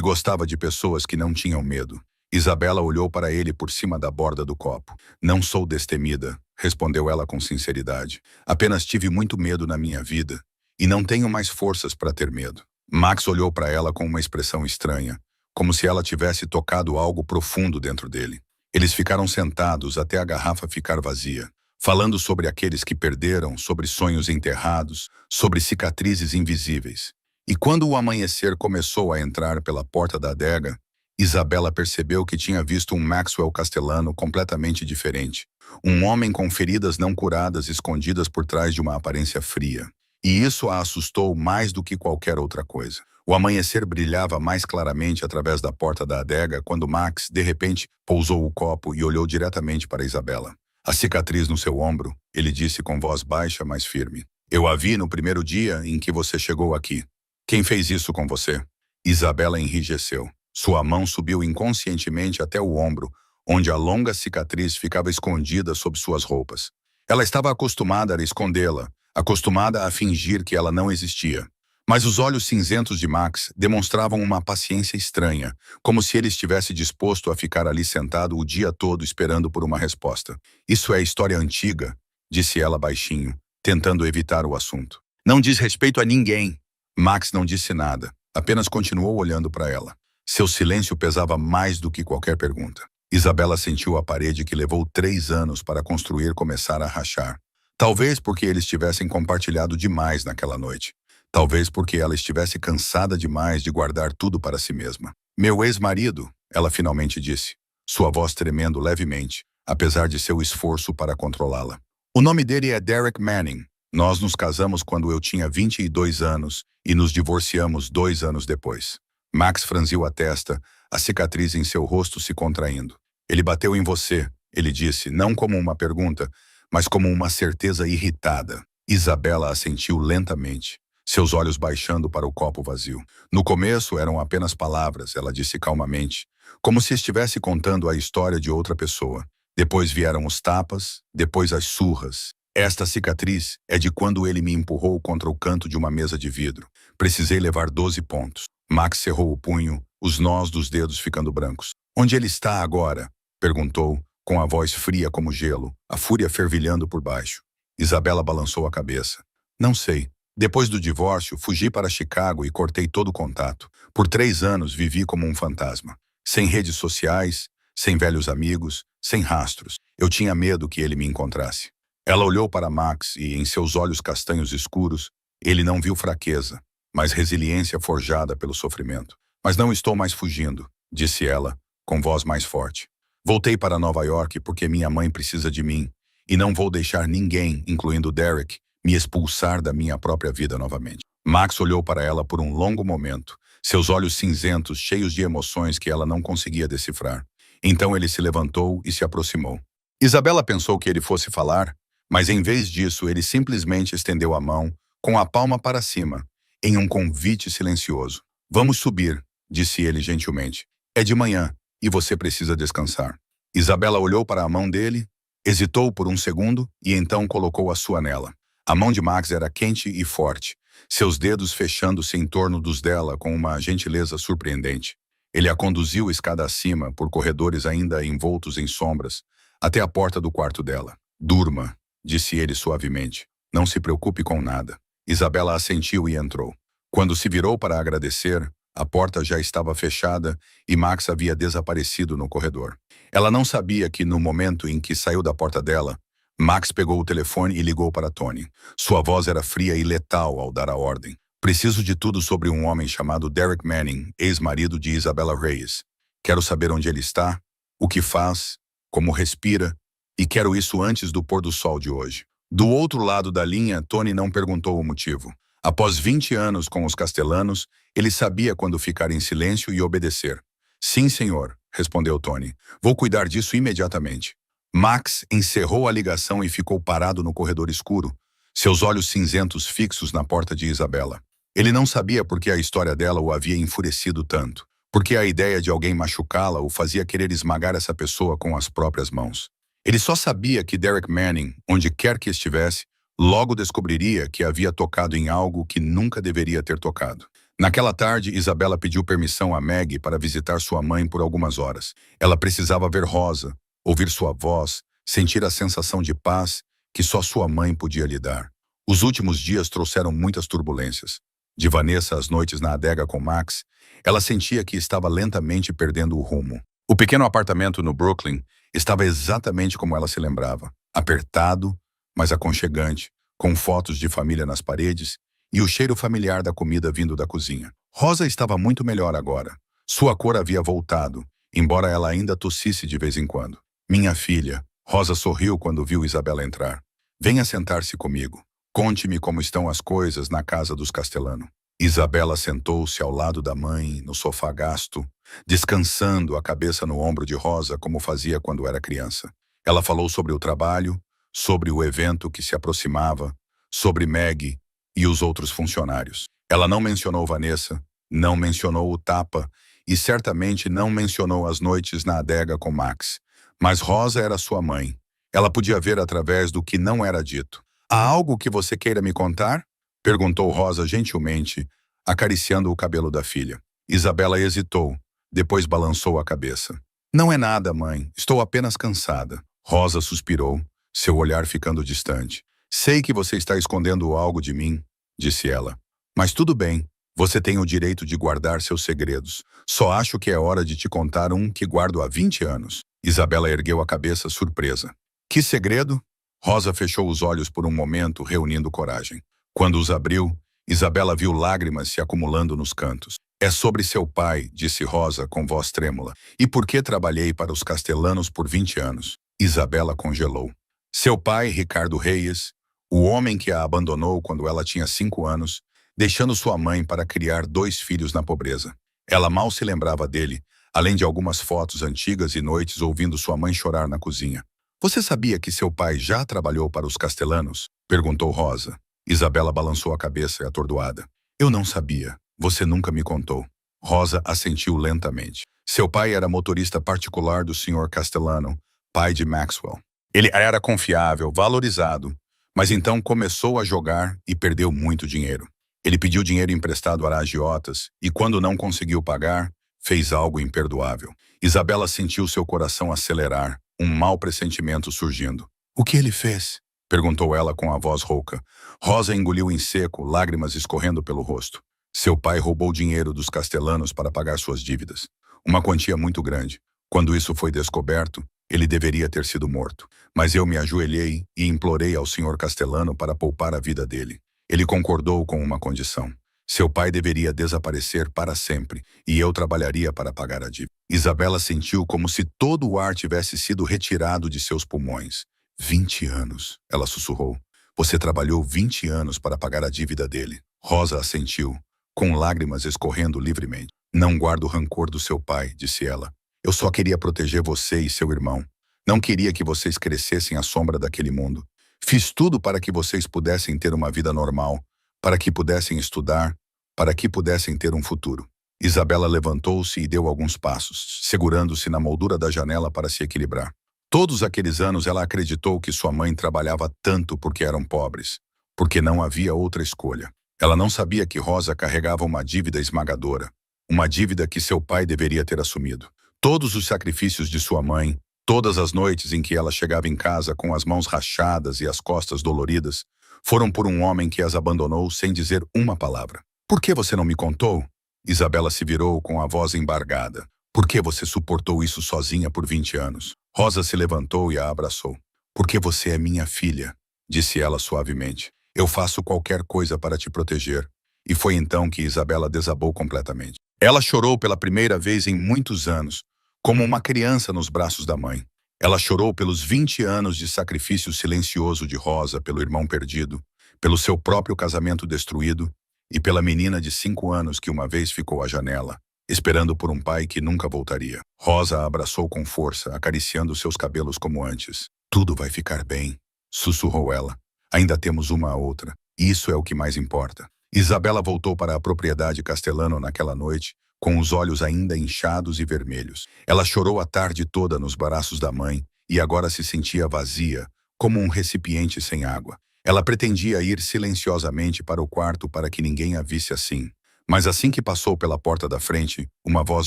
gostava de pessoas que não tinham medo. Isabela olhou para ele por cima da borda do copo. Não sou destemida, respondeu ela com sinceridade. Apenas tive muito medo na minha vida e não tenho mais forças para ter medo. Max olhou para ela com uma expressão estranha, como se ela tivesse tocado algo profundo dentro dele. Eles ficaram sentados até a garrafa ficar vazia, falando sobre aqueles que perderam, sobre sonhos enterrados, sobre cicatrizes invisíveis. E quando o amanhecer começou a entrar pela porta da adega, Isabela percebeu que tinha visto um Maxwell Castellano completamente diferente. Um homem com feridas não curadas escondidas por trás de uma aparência fria. E isso a assustou mais do que qualquer outra coisa. O amanhecer brilhava mais claramente através da porta da adega quando Max, de repente, pousou o copo e olhou diretamente para Isabela. A cicatriz no seu ombro, ele disse com voz baixa, mas firme. Eu a vi no primeiro dia em que você chegou aqui. Quem fez isso com você? Isabela enrijeceu. Sua mão subiu inconscientemente até o ombro, onde a longa cicatriz ficava escondida sob suas roupas. Ela estava acostumada a escondê-la, acostumada a fingir que ela não existia. Mas os olhos cinzentos de Max demonstravam uma paciência estranha, como se ele estivesse disposto a ficar ali sentado o dia todo esperando por uma resposta. Isso é história antiga, disse ela baixinho, tentando evitar o assunto. Não diz respeito a ninguém. Max não disse nada, apenas continuou olhando para ela. Seu silêncio pesava mais do que qualquer pergunta. Isabela sentiu a parede que levou 3 anos para construir começar a rachar. Talvez porque eles tivessem compartilhado demais naquela noite. Talvez porque ela estivesse cansada demais de guardar tudo para si mesma. Meu ex-marido, ela finalmente disse, sua voz tremendo levemente, apesar de seu esforço para controlá-la. O nome dele é Derek Manning. Nós nos casamos quando eu tinha 22 anos e nos divorciamos 2 anos depois. Max franziu a testa, a cicatriz em seu rosto se contraindo. Ele bateu em você, ele disse, não como uma pergunta, mas como uma certeza irritada. Isabela assentiu lentamente, seus olhos baixando para o copo vazio. No começo eram apenas palavras, ela disse calmamente, como se estivesse contando a história de outra pessoa. Depois vieram os tapas, depois as surras. Esta cicatriz é de quando ele me empurrou contra o canto de uma mesa de vidro. Precisei levar 12 pontos. Max cerrou o punho, os nós dos dedos ficando brancos. Onde ele está agora? Perguntou, com a voz fria como gelo, a fúria fervilhando por baixo. Isabela balançou a cabeça. Não sei. Depois do divórcio, fugi para Chicago e cortei todo o contato. Por 3 anos vivi como um fantasma. Sem redes sociais, sem velhos amigos, sem rastros. Eu tinha medo que ele me encontrasse. Ela olhou para Max e, em seus olhos castanhos escuros, ele não viu fraqueza, mas resiliência forjada pelo sofrimento. Mas não estou mais fugindo, disse ela, com voz mais forte. Voltei para Nova York porque minha mãe precisa de mim, e não vou deixar ninguém, incluindo Derek, me expulsar da minha própria vida novamente. Max olhou para ela por um longo momento, seus olhos cinzentos cheios de emoções que ela não conseguia decifrar. Então ele se levantou e se aproximou. Isabela pensou que ele fosse falar, mas em vez disso ele simplesmente estendeu a mão, com a palma para cima, em um convite silencioso. Vamos subir, disse ele gentilmente. É de manhã, e você precisa descansar. Isabela olhou para a mão dele, hesitou por um segundo e então colocou a sua nela. A mão de Max era quente e forte, seus dedos fechando-se em torno dos dela com uma gentileza surpreendente. Ele a conduziu escada acima, por corredores ainda envoltos em sombras, até a porta do quarto dela. Durma, disse ele suavemente. Não se preocupe com nada. Isabela assentiu e entrou. Quando se virou para agradecer, a porta já estava fechada e Max havia desaparecido no corredor. Ela não sabia que, no momento em que saiu da porta dela, Max pegou o telefone e ligou para Tony. Sua voz era fria e letal ao dar a ordem. Preciso de tudo sobre um homem chamado Derek Manning, ex-marido de Isabella Reyes. Quero saber onde ele está, o que faz, como respira, e quero isso antes do pôr do sol de hoje. Do outro lado da linha, Tony não perguntou o motivo. Após 20 anos com os Castellanos, ele sabia quando ficar em silêncio e obedecer. Sim, senhor, respondeu Tony. Vou cuidar disso imediatamente. Max encerrou a ligação e ficou parado no corredor escuro, seus olhos cinzentos fixos na porta de Isabela. Ele não sabia por que a história dela o havia enfurecido tanto, porque a ideia de alguém machucá-la o fazia querer esmagar essa pessoa com as próprias mãos. Ele só sabia que Derek Manning, onde quer que estivesse, logo descobriria que havia tocado em algo que nunca deveria ter tocado. Naquela tarde, Isabela pediu permissão a Maggie para visitar sua mãe por algumas horas. Ela precisava ver Rosa, ouvir sua voz, sentir a sensação de paz que só sua mãe podia lhe dar. Os últimos dias trouxeram muitas turbulências. De Vanessa às noites na adega com Max, ela sentia que estava lentamente perdendo o rumo. O pequeno apartamento no Brooklyn estava exatamente como ela se lembrava, apertado, mas aconchegante, com fotos de família nas paredes e o cheiro familiar da comida vindo da cozinha. Rosa estava muito melhor agora. Sua cor havia voltado, embora ela ainda tossisse de vez em quando. Minha filha, Rosa sorriu quando viu Isabela entrar. Venha sentar-se comigo. Conte-me como estão as coisas na casa dos Castellano. Isabela sentou-se ao lado da mãe, no sofá gasto, descansando a cabeça no ombro de Rosa como fazia quando era criança. Ela falou sobre o trabalho, sobre o evento que se aproximava, sobre Meg e os outros funcionários. Ela não mencionou Vanessa, não mencionou o tapa e certamente não mencionou as noites na adega com Max. Mas Rosa era sua mãe. Ela podia ver através do que não era dito. Há algo que você queira me contar? Perguntou Rosa gentilmente, acariciando o cabelo da filha. Isabela hesitou, depois balançou a cabeça. Não é nada, mãe. Estou apenas cansada. Rosa suspirou, seu olhar ficando distante. Sei que você está escondendo algo de mim, disse ela. Mas tudo bem, você tem o direito de guardar seus segredos. Só acho que é hora de te contar um que guardo há 20 anos. Isabela ergueu a cabeça surpresa. Que segredo? Rosa fechou os olhos por um momento, reunindo coragem. Quando os abriu, Isabela viu lágrimas se acumulando nos cantos. É sobre seu pai, disse Rosa com voz trêmula. E por que trabalhei para os Castellanos por 20 anos? Isabela congelou. Seu pai, Ricardo Reyes, o homem que a abandonou quando ela tinha 5 anos, deixando sua mãe para criar 2 filhos na pobreza. Ela mal se lembrava dele, além de algumas fotos antigas e noites ouvindo sua mãe chorar na cozinha. Você sabia que seu pai já trabalhou para os Castellanos? Perguntou Rosa. Isabela balançou a cabeça atordoada. Eu não sabia. Você nunca me contou. Rosa assentiu lentamente. Seu pai era motorista particular do Sr. Castellano, pai de Maxwell. Ele era confiável, valorizado, mas então começou a jogar e perdeu muito dinheiro. Ele pediu dinheiro emprestado a agiotas e, quando não conseguiu pagar, fez algo imperdoável. Isabela sentiu seu coração acelerar, um mau pressentimento surgindo. O que ele fez? Perguntou ela com a voz rouca. Rosa engoliu em seco, lágrimas escorrendo pelo rosto. Seu pai roubou dinheiro dos Castellanos para pagar suas dívidas. Uma quantia muito grande. Quando isso foi descoberto, ele deveria ter sido morto. Mas eu me ajoelhei e implorei ao Sr. Castellano para poupar a vida dele. Ele concordou com uma condição. Seu pai deveria desaparecer para sempre, e eu trabalharia para pagar a dívida. Isabela sentiu como se todo o ar tivesse sido retirado de seus pulmões. 20 anos, ela sussurrou. Você trabalhou 20 anos para pagar a dívida dele. Rosa assentiu, com lágrimas escorrendo livremente. Não guardo rancor do seu pai, disse ela. Eu só queria proteger você e seu irmão. Não queria que vocês crescessem à sombra daquele mundo. Fiz tudo para que vocês pudessem ter uma vida normal, para que pudessem estudar, para que pudessem ter um futuro. Isabela levantou-se e deu alguns passos, segurando-se na moldura da janela para se equilibrar. Todos aqueles anos ela acreditou que sua mãe trabalhava tanto porque eram pobres, porque não havia outra escolha. Ela não sabia que Rosa carregava uma dívida esmagadora, uma dívida que seu pai deveria ter assumido. Todos os sacrifícios de sua mãe, todas as noites em que ela chegava em casa com as mãos rachadas e as costas doloridas, foram por um homem que as abandonou sem dizer uma palavra. Por que você não me contou? Isabela se virou com a voz embargada. Por que você suportou isso sozinha por 20 anos? Rosa se levantou e a abraçou. Porque você é minha filha, disse ela suavemente. Eu faço qualquer coisa para te proteger. E foi então que Isabela desabou completamente. Ela chorou pela primeira vez em muitos anos, como uma criança nos braços da mãe. Ela chorou pelos 20 anos de sacrifício silencioso de Rosa pelo irmão perdido, pelo seu próprio casamento destruído e pela menina de 5 anos que uma vez ficou à janela, esperando por um pai que nunca voltaria. Rosa a abraçou com força, acariciando seus cabelos como antes. Tudo vai ficar bem, sussurrou ela. Ainda temos uma a outra. Isso é o que mais importa. Isabela voltou para a propriedade Castellano naquela noite, com os olhos ainda inchados e vermelhos. Ela chorou a tarde toda nos braços da mãe e agora se sentia vazia, como um recipiente sem água. Ela pretendia ir silenciosamente para o quarto para que ninguém a visse assim. Mas assim que passou pela porta da frente, uma voz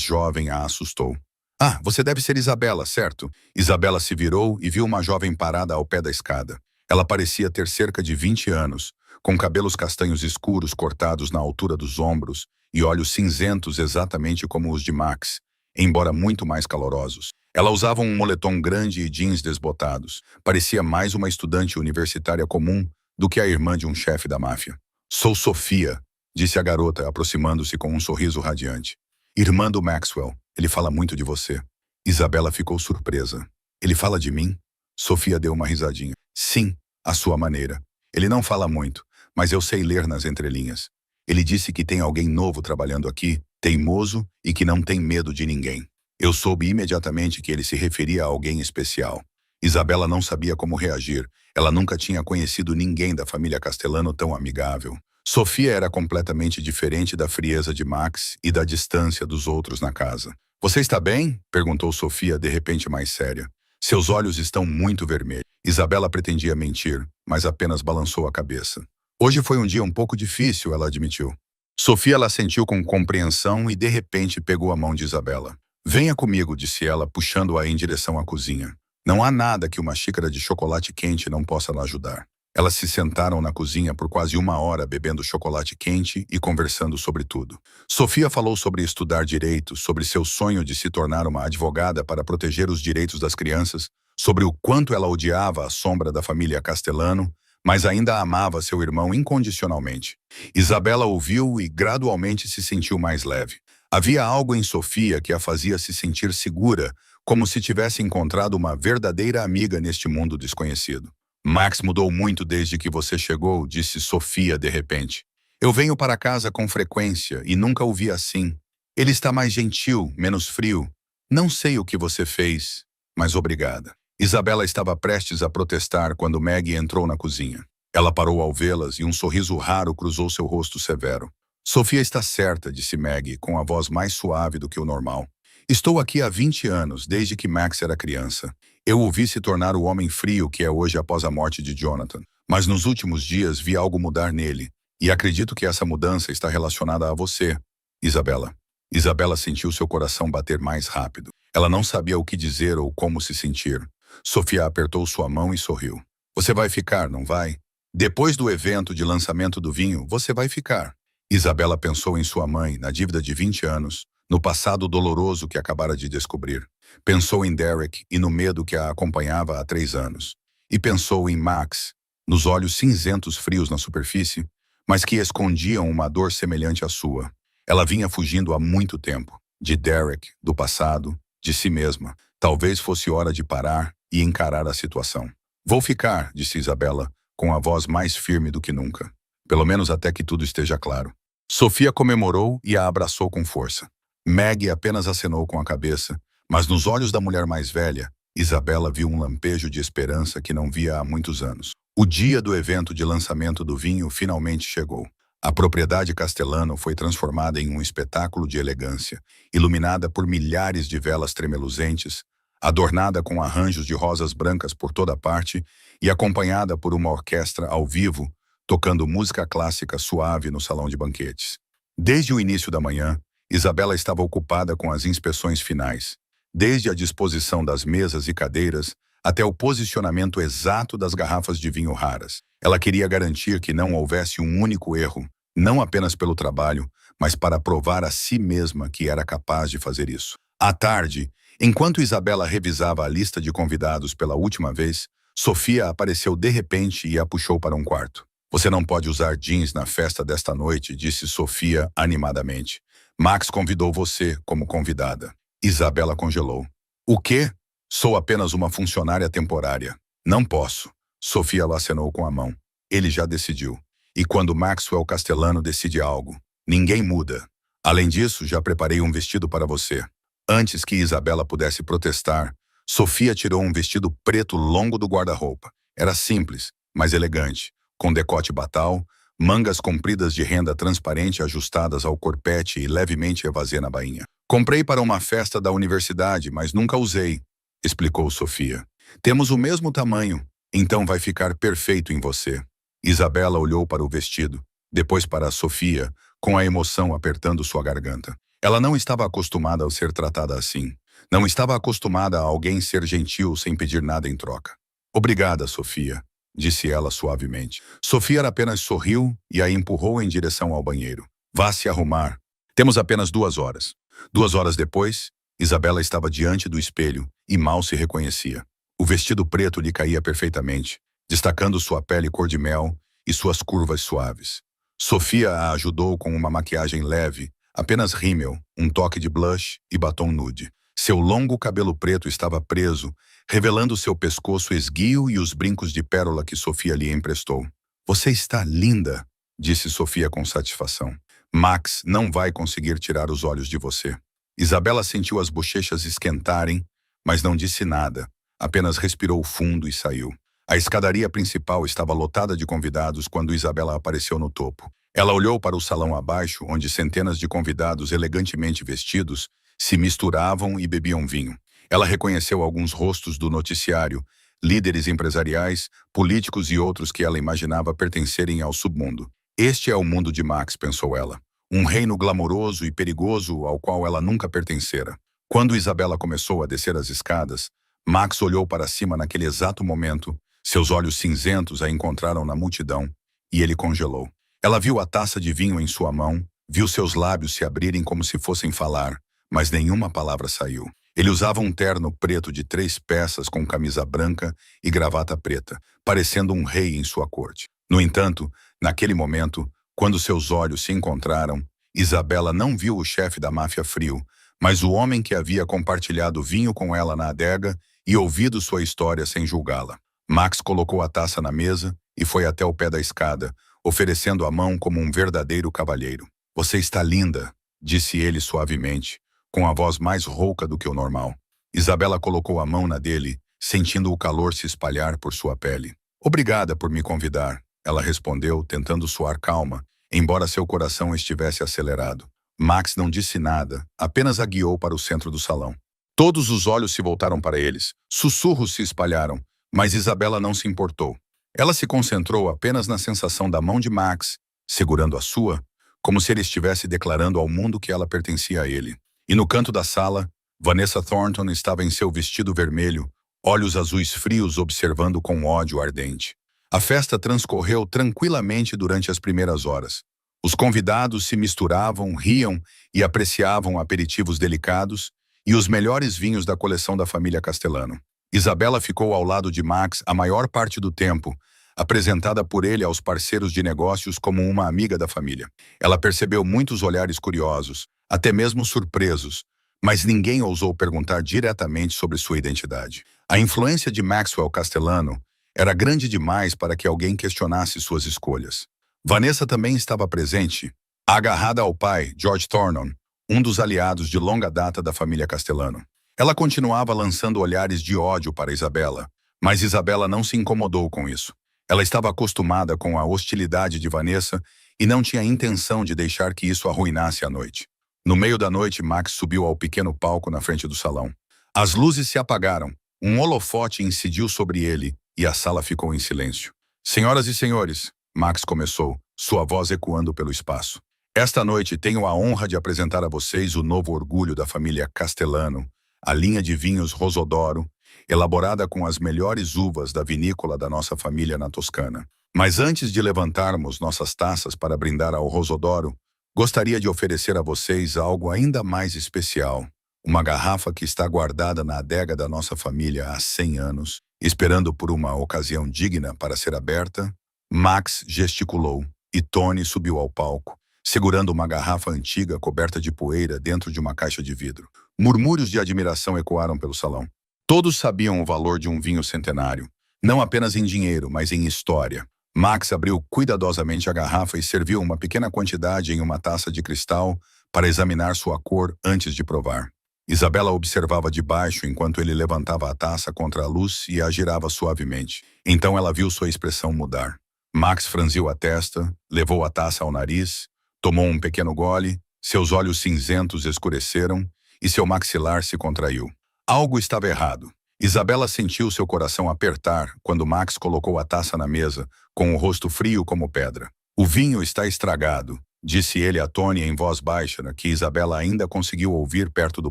jovem a assustou. Ah, você deve ser Isabela, certo? Isabela se virou e viu uma jovem parada ao pé da escada. Ela parecia ter cerca de 20 anos, com cabelos castanhos escuros cortados na altura dos ombros e olhos cinzentos exatamente como os de Max, embora muito mais calorosos. Ela usava um moletom grande e jeans desbotados. Parecia mais uma estudante universitária comum do que a irmã de um chefe da máfia. Sou Sofia, disse a garota, aproximando-se com um sorriso radiante. Irmã do Maxwell, ele fala muito de você. Isabela ficou surpresa. Ele fala de mim? Sofia deu uma risadinha. Sim, à sua maneira. Ele não fala muito, mas eu sei ler nas entrelinhas. Ele disse que tem alguém novo trabalhando aqui, teimoso e que não tem medo de ninguém. Eu soube imediatamente que ele se referia a alguém especial. Isabela não sabia como reagir. Ela nunca tinha conhecido ninguém da família Castellano tão amigável. Sofia era completamente diferente da frieza de Max e da distância dos outros na casa. Você está bem? Perguntou Sofia, de repente mais séria. Seus olhos estão muito vermelhos. Isabela pretendia mentir, mas apenas balançou a cabeça. Hoje foi um dia um pouco difícil, ela admitiu. Sofia la sentiu com compreensão e de repente pegou a mão de Isabela. Venha comigo, disse ela, puxando-a em direção à cozinha. Não há nada que uma xícara de chocolate quente não possa lhe ajudar. Elas se sentaram na cozinha por quase 1 hora bebendo chocolate quente e conversando sobre tudo. Sofia falou sobre estudar direito, sobre seu sonho de se tornar uma advogada para proteger os direitos das crianças, sobre o quanto ela odiava a sombra da família Castellano, mas ainda amava seu irmão incondicionalmente. Isabela ouviu e gradualmente se sentiu mais leve. Havia algo em Sofia que a fazia se sentir segura, como se tivesse encontrado uma verdadeira amiga neste mundo desconhecido. Max mudou muito desde que você chegou, disse Sofia de repente. Eu venho para casa com frequência e nunca o vi assim. Ele está mais gentil, menos frio. Não sei o que você fez, mas obrigada. Isabela estava prestes a protestar quando Maggie entrou na cozinha. Ela parou ao vê-las e um sorriso raro cruzou seu rosto severo. Sofia está certa, disse Maggie, com a voz mais suave do que o normal. Estou aqui há 20 anos, desde que Max era criança. Eu o vi se tornar o homem frio que é hoje após a morte de Jonathan. Mas nos últimos dias vi algo mudar nele. E acredito que essa mudança está relacionada a você, Isabela. Isabela sentiu seu coração bater mais rápido. Ela não sabia o que dizer ou como se sentir. Sofia apertou sua mão e sorriu. Você vai ficar, não vai? Depois do evento de lançamento do vinho, você vai ficar. Isabela pensou em sua mãe, na dívida de 20 anos, no passado doloroso que acabara de descobrir. Pensou em Derek e no medo que a acompanhava há 3 anos. E pensou em Max, nos olhos cinzentos frios na superfície, mas que escondiam uma dor semelhante à sua. Ela vinha fugindo há muito tempo. De Derek, do passado, de si mesma. Talvez fosse hora de parar e encarar a situação. Vou ficar, disse Isabela, com a voz mais firme do que nunca. Pelo menos até que tudo esteja claro. Sofia comemorou e a abraçou com força. Maggie apenas acenou com a cabeça, mas nos olhos da mulher mais velha, Isabela viu um lampejo de esperança que não via há muitos anos. O dia do evento de lançamento do vinho finalmente chegou. A propriedade Castellano foi transformada em um espetáculo de elegância, iluminada por milhares de velas tremeluzentes, adornada com arranjos de rosas brancas por toda parte e acompanhada por uma orquestra ao vivo, tocando música clássica suave no salão de banquetes. Desde o início da manhã, Isabela estava ocupada com as inspeções finais, desde a disposição das mesas e cadeiras até o posicionamento exato das garrafas de vinho raras. Ela queria garantir que não houvesse um único erro, não apenas pelo trabalho, mas para provar a si mesma que era capaz de fazer isso. À tarde, enquanto Isabela revisava a lista de convidados pela última vez, Sofia apareceu de repente e a puxou para um quarto. Você não pode usar jeans na festa desta noite, disse Sofia animadamente. Max convidou você como convidada. Isabela congelou. O quê? Sou apenas uma funcionária temporária. Não posso. Sofia acenou com a mão. Ele já decidiu. E quando Maxwell Castellano decide algo, ninguém muda. Além disso, já preparei um vestido para você. Antes que Isabela pudesse protestar, Sofia tirou um vestido preto longo do guarda-roupa. Era simples, mas elegante, com decote batal, mangas compridas de renda transparente ajustadas ao corpete e levemente evasê na bainha. Comprei para uma festa da universidade, mas nunca usei, explicou Sofia. Temos o mesmo tamanho, então vai ficar perfeito em você. Isabela olhou para o vestido, depois para Sofia, com a emoção apertando sua garganta. Ela não estava acostumada a ser tratada assim. Não estava acostumada a alguém ser gentil sem pedir nada em troca. Obrigada, Sofia, disse ela suavemente. Sofia apenas sorriu e a empurrou em direção ao banheiro. Vá se arrumar. Temos apenas 2 horas. 2 horas depois, Isabela estava diante do espelho e mal se reconhecia. O vestido preto lhe caía perfeitamente, destacando sua pele cor-de-mel e suas curvas suaves. Sofia a ajudou com uma maquiagem leve, Apenas rímel, um toque de blush e batom nude. Seu longo cabelo preto estava preso, revelando seu pescoço esguio e os brincos de pérola que Sofia lhe emprestou. "Você está linda", disse Sofia com satisfação. "Max não vai conseguir tirar os olhos de você." Isabela sentiu as bochechas esquentarem, mas não disse nada, apenas respirou fundo e saiu. A escadaria principal estava lotada de convidados quando Isabela apareceu no topo. Ela olhou para o salão abaixo, onde centenas de convidados elegantemente vestidos se misturavam e bebiam vinho. Ela reconheceu alguns rostos do noticiário, líderes empresariais, políticos e outros que ela imaginava pertencerem ao submundo. Este é o mundo de Max, pensou ela. Um reino glamouroso e perigoso ao qual ela nunca pertencera. Quando Isabela começou a descer as escadas, Max olhou para cima naquele exato momento. Seus olhos cinzentos a encontraram na multidão, e ele congelou. Ela viu a taça de vinho em sua mão, viu seus lábios se abrirem como se fossem falar, mas nenhuma palavra saiu. Ele usava um terno preto de 3 peças com camisa branca e gravata preta, parecendo um rei em sua corte. No entanto, naquele momento, quando seus olhos se encontraram, Isabela não viu o chefe da máfia frio, mas o homem que havia compartilhado vinho com ela na adega e ouvido sua história sem julgá-la. Max colocou a taça na mesa e foi até o pé da escada, oferecendo a mão como um verdadeiro cavalheiro. "Você está linda", disse ele suavemente, com a voz mais rouca do que o normal. Isabela colocou a mão na dele, sentindo o calor se espalhar por sua pele. "Obrigada por me convidar", ela respondeu, tentando soar calma, embora seu coração estivesse acelerado. Max não disse nada, apenas a guiou para o centro do salão. Todos os olhos se voltaram para eles, sussurros se espalharam, mas Isabela não se importou. Ela se concentrou apenas na sensação da mão de Max, segurando a sua, como se ele estivesse declarando ao mundo que ela pertencia a ele. E no canto da sala, Vanessa Thornton estava em seu vestido vermelho, olhos azuis frios observando com ódio ardente. A festa transcorreu tranquilamente durante as primeiras horas. Os convidados se misturavam, riam e apreciavam aperitivos delicados e os melhores vinhos da coleção da família Castellano. Isabela ficou ao lado de Max a maior parte do tempo, apresentada por ele aos parceiros de negócios como uma amiga da família. Ela percebeu muitos olhares curiosos, até mesmo surpresos, mas ninguém ousou perguntar diretamente sobre sua identidade. A influência de Maxwell Castellano era grande demais para que alguém questionasse suas escolhas. Vanessa também estava presente, agarrada ao pai, George Thornton, um dos aliados de longa data da família Castellano. Ela continuava lançando olhares de ódio para Isabela, mas Isabela não se incomodou com isso. Ela estava acostumada com a hostilidade de Vanessa e não tinha intenção de deixar que isso arruinasse a noite. No meio da noite, Max subiu ao pequeno palco na frente do salão. As luzes se apagaram, um holofote incidiu sobre ele e a sala ficou em silêncio. "Senhoras e senhores", Max começou, sua voz ecoando pelo espaço. "Esta noite tenho a honra de apresentar a vocês o novo orgulho da família Castellano, a linha de vinhos Rosodoro, elaborada com as melhores uvas da vinícola da nossa família na Toscana. Mas antes de levantarmos nossas taças para brindar ao Rosodoro, gostaria de oferecer a vocês algo ainda mais especial. Uma garrafa que está guardada na adega da nossa família há 100 anos, esperando por uma ocasião digna para ser aberta." Max gesticulou e Tony subiu ao palco, segurando uma garrafa antiga coberta de poeira dentro de uma caixa de vidro. Murmúrios de admiração ecoaram pelo salão. Todos sabiam o valor de um vinho centenário, não apenas em dinheiro, mas em história. Max abriu cuidadosamente a garrafa e serviu uma pequena quantidade em uma taça de cristal para examinar sua cor antes de provar. Isabela observava de baixo enquanto ele levantava a taça contra a luz e a girava suavemente. Então ela viu sua expressão mudar. Max franziu a testa, levou a taça ao nariz, tomou um pequeno gole, seus olhos cinzentos escureceram e seu maxilar se contraiu. Algo estava errado. Isabela sentiu seu coração apertar quando Max colocou a taça na mesa, com o rosto frio como pedra. "O vinho está estragado", disse ele a Tony em voz baixa, que Isabela ainda conseguiu ouvir perto do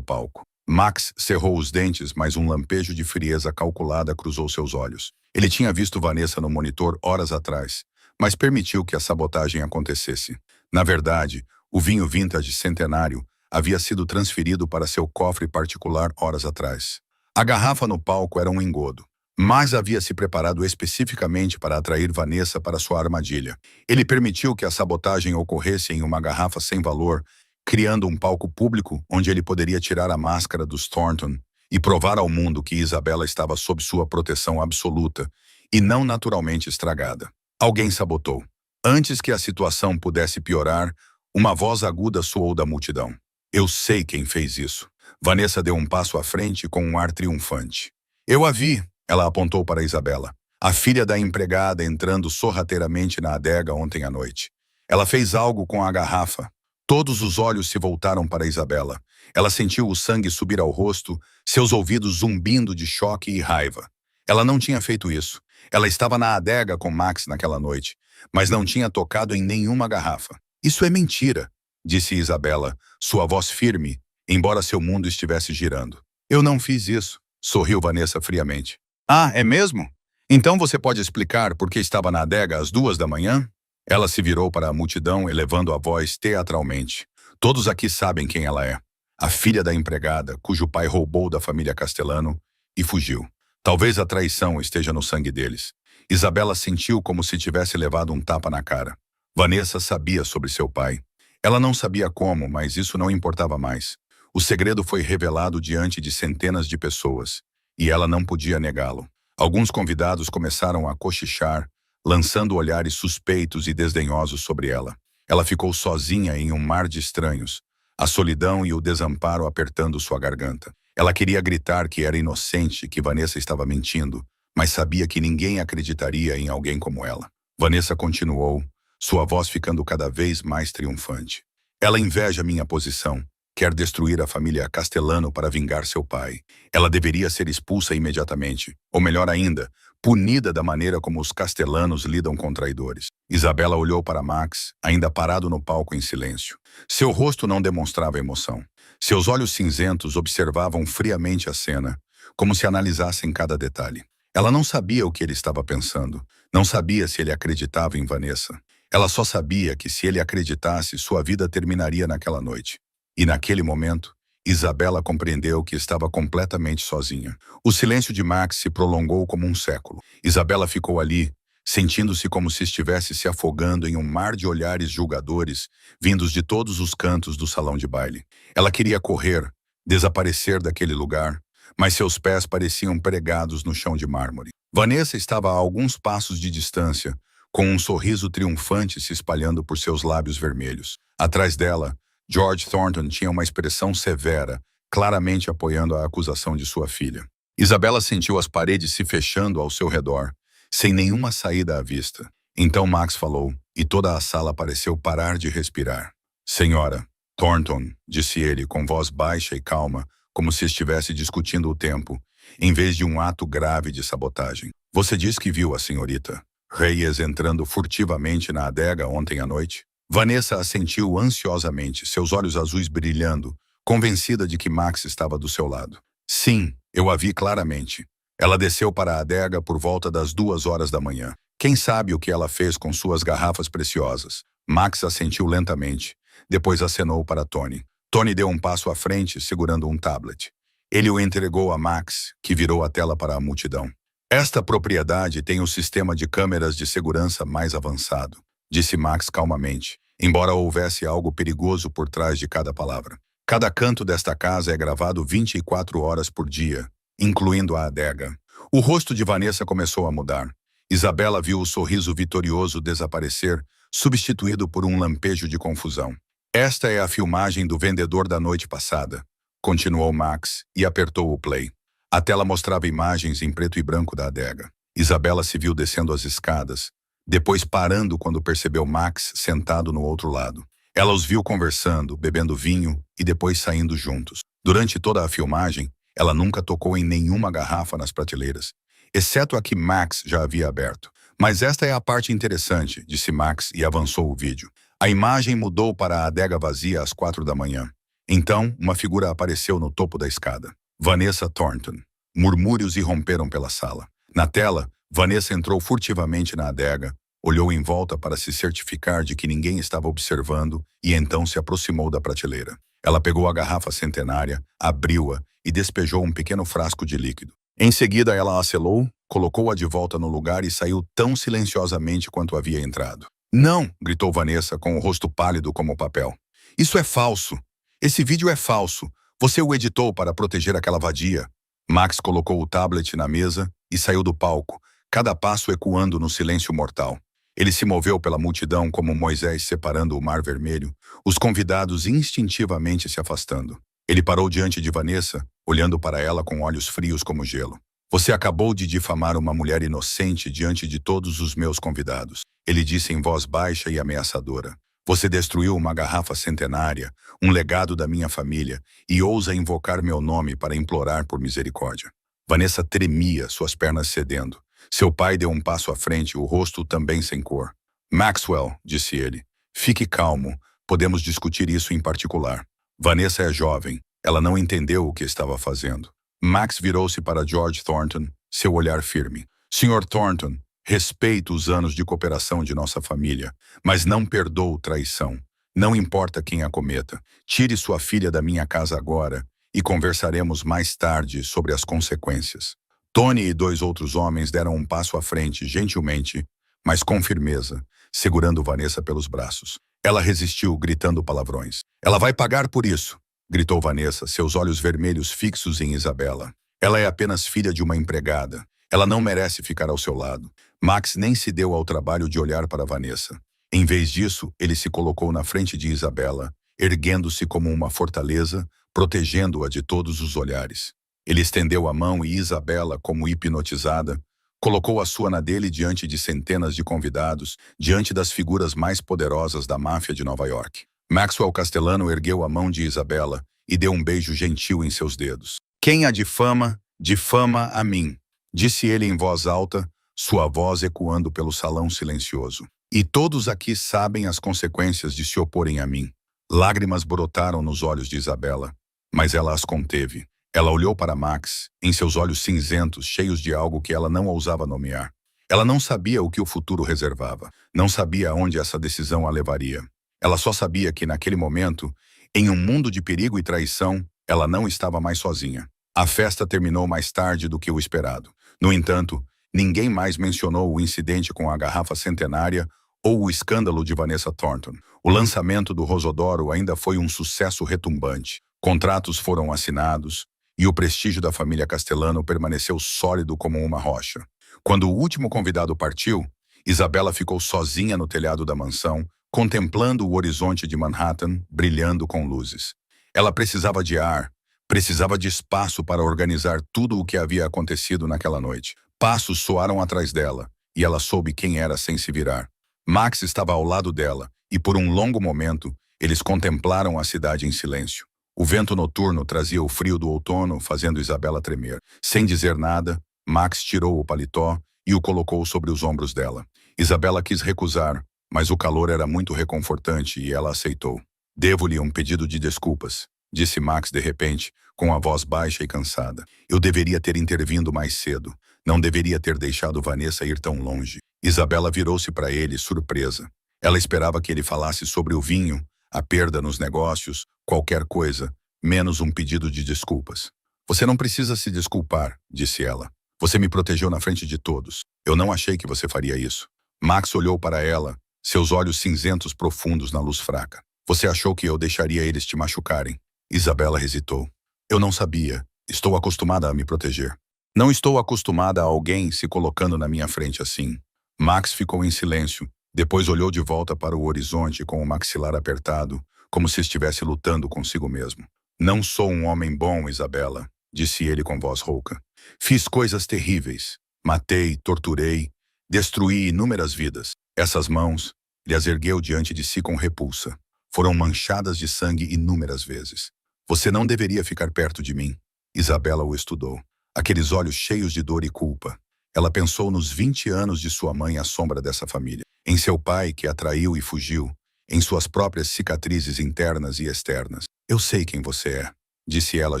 palco. Max cerrou os dentes, mas um lampejo de frieza calculada cruzou seus olhos. Ele tinha visto Vanessa no monitor horas atrás, mas permitiu que a sabotagem acontecesse. Na verdade, o vinho vintage centenário havia sido transferido para seu cofre particular horas atrás. A garrafa no palco era um engodo, mas havia se preparado especificamente para atrair Vanessa para sua armadilha. Ele permitiu que a sabotagem ocorresse em uma garrafa sem valor criando um palco público onde ele poderia tirar a máscara dos Thornton e provar ao mundo que Isabela estava sob sua proteção absoluta e não naturalmente estragada. Alguém sabotou. Antes que a situação pudesse piorar, uma voz aguda soou da multidão. Eu sei quem fez isso. Vanessa deu um passo à frente com um ar triunfante. Eu a vi, ela apontou para Isabela, a filha da empregada entrando sorrateiramente na adega ontem à noite. Ela fez algo com a garrafa. Todos os olhos se voltaram para Isabela. Ela sentiu o sangue subir ao rosto, seus ouvidos zumbindo de choque e raiva. Ela não tinha feito isso. Ela estava na adega com Max naquela noite, mas não tinha tocado em nenhuma garrafa. Isso é mentira, disse Isabela, sua voz firme, embora seu mundo estivesse girando. Eu não fiz isso, sorriu Vanessa friamente. Ah, é mesmo? Então você pode explicar por que estava na adega às 2 da manhã? Ela se virou para a multidão, elevando a voz teatralmente. Todos aqui sabem quem ela é. A filha da empregada, cujo pai roubou da família Castellano e fugiu. Talvez a traição esteja no sangue deles. Isabela sentiu como se tivesse levado um tapa na cara. Vanessa sabia sobre seu pai. Ela não sabia como, mas isso não importava mais. O segredo foi revelado diante de centenas de pessoas, e ela não podia negá-lo. Alguns convidados começaram a cochichar, lançando olhares suspeitos e desdenhosos sobre ela. Ela ficou sozinha em um mar de estranhos, a solidão e o desamparo apertando sua garganta. Ela queria gritar que era inocente, que Vanessa estava mentindo, mas sabia que ninguém acreditaria em alguém como ela. Vanessa continuou, sua voz ficando cada vez mais triunfante. Ela inveja minha posição. Quer destruir a família Castellano para vingar seu pai. Ela deveria ser expulsa imediatamente, ou melhor ainda, punida da maneira como os Castellanos lidam com traidores. Isabela olhou para Max, ainda parado no palco em silêncio. Seu rosto não demonstrava emoção. Seus olhos cinzentos observavam friamente a cena, como se analisassem cada detalhe. Ela não sabia o que ele estava pensando. Não sabia se ele acreditava em Vanessa. Ela só sabia que se ele acreditasse, sua vida terminaria naquela noite. E naquele momento, Isabela compreendeu que estava completamente sozinha. O silêncio de Max se prolongou como um século. Isabela ficou ali, sentindo-se como se estivesse se afogando em um mar de olhares julgadores, vindos de todos os cantos do salão de baile. Ela queria correr, desaparecer daquele lugar, mas seus pés pareciam pregados no chão de mármore. Vanessa estava a alguns passos de distância, com um sorriso triunfante se espalhando por seus lábios vermelhos. Atrás dela, George Thornton tinha uma expressão severa, claramente apoiando a acusação de sua filha. Isabela sentiu as paredes se fechando ao seu redor, sem nenhuma saída à vista. Então Max falou, e toda a sala pareceu parar de respirar. Senhora Thornton, disse ele com voz baixa e calma, como se estivesse discutindo o tempo, em vez de um ato grave de sabotagem. Você diz que viu a senhorita Reyes entrando furtivamente na adega ontem à noite? Vanessa assentiu ansiosamente, seus olhos azuis brilhando, convencida de que Max estava do seu lado. Sim, eu a vi claramente. Ela desceu para a adega por volta das 2 horas da manhã. Quem sabe o que ela fez com suas garrafas preciosas? Max assentiu lentamente, depois acenou para Tony. Tony deu um passo à frente, segurando um tablet. Ele o entregou a Max, que virou a tela para a multidão. Esta propriedade tem o sistema de câmeras de segurança mais avançado, disse Max calmamente, embora houvesse algo perigoso por trás de cada palavra. Cada canto desta casa é gravado 24 horas por dia, incluindo a adega. O rosto de Vanessa começou a mudar. Isabela viu o sorriso vitorioso desaparecer, substituído por um lampejo de confusão. Esta é a filmagem do vendedor da noite passada, continuou Max e apertou o play. A tela mostrava imagens em preto e branco da adega. Isabela se viu descendo as escadas, depois parando quando percebeu Max sentado no outro lado. Ela os viu conversando, bebendo vinho e depois saindo juntos. Durante toda a filmagem, ela nunca tocou em nenhuma garrafa nas prateleiras, exceto a que Max já havia aberto. Mas esta é a parte interessante, disse Max e avançou o vídeo. A imagem mudou para a adega vazia às 4 da manhã. Então, uma figura apareceu no topo da escada. Vanessa Thornton. Murmúrios irromperam pela sala. Na tela, Vanessa entrou furtivamente na adega, olhou em volta para se certificar de que ninguém estava observando e então se aproximou da prateleira. Ela pegou a garrafa centenária, abriu-a e despejou um pequeno frasco de líquido. Em seguida, ela a selou, colocou-a de volta no lugar e saiu tão silenciosamente quanto havia entrado. Não! Gritou Vanessa com o rosto pálido como papel. Isso é falso. Esse vídeo é falso. Você o editou para proteger aquela vadia. Max colocou o tablet na mesa e saiu do palco, cada passo ecoando no silêncio mortal. Ele se moveu pela multidão como Moisés separando o Mar Vermelho, os convidados instintivamente se afastando. Ele parou diante de Vanessa, olhando para ela com olhos frios como gelo. Você acabou de difamar uma mulher inocente diante de todos os meus convidados. Ele disse em voz baixa e ameaçadora. Você destruiu uma garrafa centenária, um legado da minha família, e ousa invocar meu nome para implorar por misericórdia. Vanessa tremia, suas pernas cedendo. Seu pai deu um passo à frente, o rosto também sem cor. Maxwell, disse ele, fique calmo, podemos discutir isso em particular. Vanessa é jovem, ela não entendeu o que estava fazendo. Max virou-se para George Thornton, seu olhar firme. Sr. Thornton, respeito os anos de cooperação de nossa família, mas não perdoo traição. Não importa quem a cometa. Tire sua filha da minha casa agora e conversaremos mais tarde sobre as consequências. Tony e 2 outros homens deram um passo à frente, gentilmente, mas com firmeza, segurando Vanessa pelos braços. Ela resistiu, gritando palavrões. Ela vai pagar por isso, gritou Vanessa, seus olhos vermelhos fixos em Isabela. Ela é apenas filha de uma empregada. Ela não merece ficar ao seu lado. Max nem se deu ao trabalho de olhar para Vanessa. Em vez disso, ele se colocou na frente de Isabela, erguendo-se como uma fortaleza, protegendo-a de todos os olhares. Ele estendeu a mão e Isabela, como hipnotizada, colocou a sua na dele diante de centenas de convidados, diante das figuras mais poderosas da máfia de Nova York. Maxwell Castellano ergueu a mão de Isabela e deu um beijo gentil em seus dedos. Quem a difama, difama a mim, disse ele em voz alta, sua voz ecoando pelo salão silencioso. E todos aqui sabem as consequências de se oporem a mim. Lágrimas brotaram nos olhos de Isabela, mas ela as conteve. Ela olhou para Max, em seus olhos cinzentos, cheios de algo que ela não ousava nomear. Ela não sabia o que o futuro reservava, não sabia aonde essa decisão a levaria. Ela só sabia que, naquele momento, em um mundo de perigo e traição, ela não estava mais sozinha. A festa terminou mais tarde do que o esperado. No entanto, ninguém mais mencionou o incidente com a garrafa centenária ou o escândalo de Vanessa Thornton. O lançamento do Rosodoro ainda foi um sucesso retumbante. Contratos foram assinados e o prestígio da família Castellano permaneceu sólido como uma rocha. Quando o último convidado partiu, Isabela ficou sozinha no telhado da mansão, contemplando o horizonte de Manhattan brilhando com luzes. Ela precisava de ar, precisava de espaço para organizar tudo o que havia acontecido naquela noite. Passos soaram atrás dela, e ela soube quem era sem se virar. Max estava ao lado dela, e por um longo momento, eles contemplaram a cidade em silêncio. O vento noturno trazia o frio do outono, fazendo Isabela tremer. Sem dizer nada, Max tirou o paletó e o colocou sobre os ombros dela. Isabela quis recusar, mas o calor era muito reconfortante e ela aceitou. Devo-lhe um pedido de desculpas, disse Max de repente, com a voz baixa e cansada. Eu deveria ter intervindo mais cedo. Não deveria ter deixado Vanessa ir tão longe. Isabela virou-se para ele, surpresa. Ela esperava que ele falasse sobre o vinho, a perda nos negócios, qualquer coisa, menos um pedido de desculpas. Você não precisa se desculpar, disse ela. Você me protegeu na frente de todos. Eu não achei que você faria isso. Max olhou para ela, seus olhos cinzentos profundos na luz fraca. Você achou que eu deixaria eles te machucarem? Isabela hesitou. Eu não sabia. Estou acostumada a me proteger. Não estou acostumada a alguém se colocando na minha frente assim. Max ficou em silêncio. Depois olhou de volta para o horizonte com o maxilar apertado, como se estivesse lutando consigo mesmo. Não sou um homem bom, Isabela, disse ele com voz rouca. Fiz coisas terríveis. Matei, torturei, destruí inúmeras vidas. Essas mãos, ele as ergueu diante de si com repulsa. Foram manchadas de sangue inúmeras vezes. Você não deveria ficar perto de mim. Isabela o estudou. Aqueles olhos cheios de dor e culpa. Ela pensou nos 20 anos de sua mãe à sombra dessa família. Em seu pai, que a traiu e fugiu. Em suas próprias cicatrizes internas e externas. Eu sei quem você é, disse ela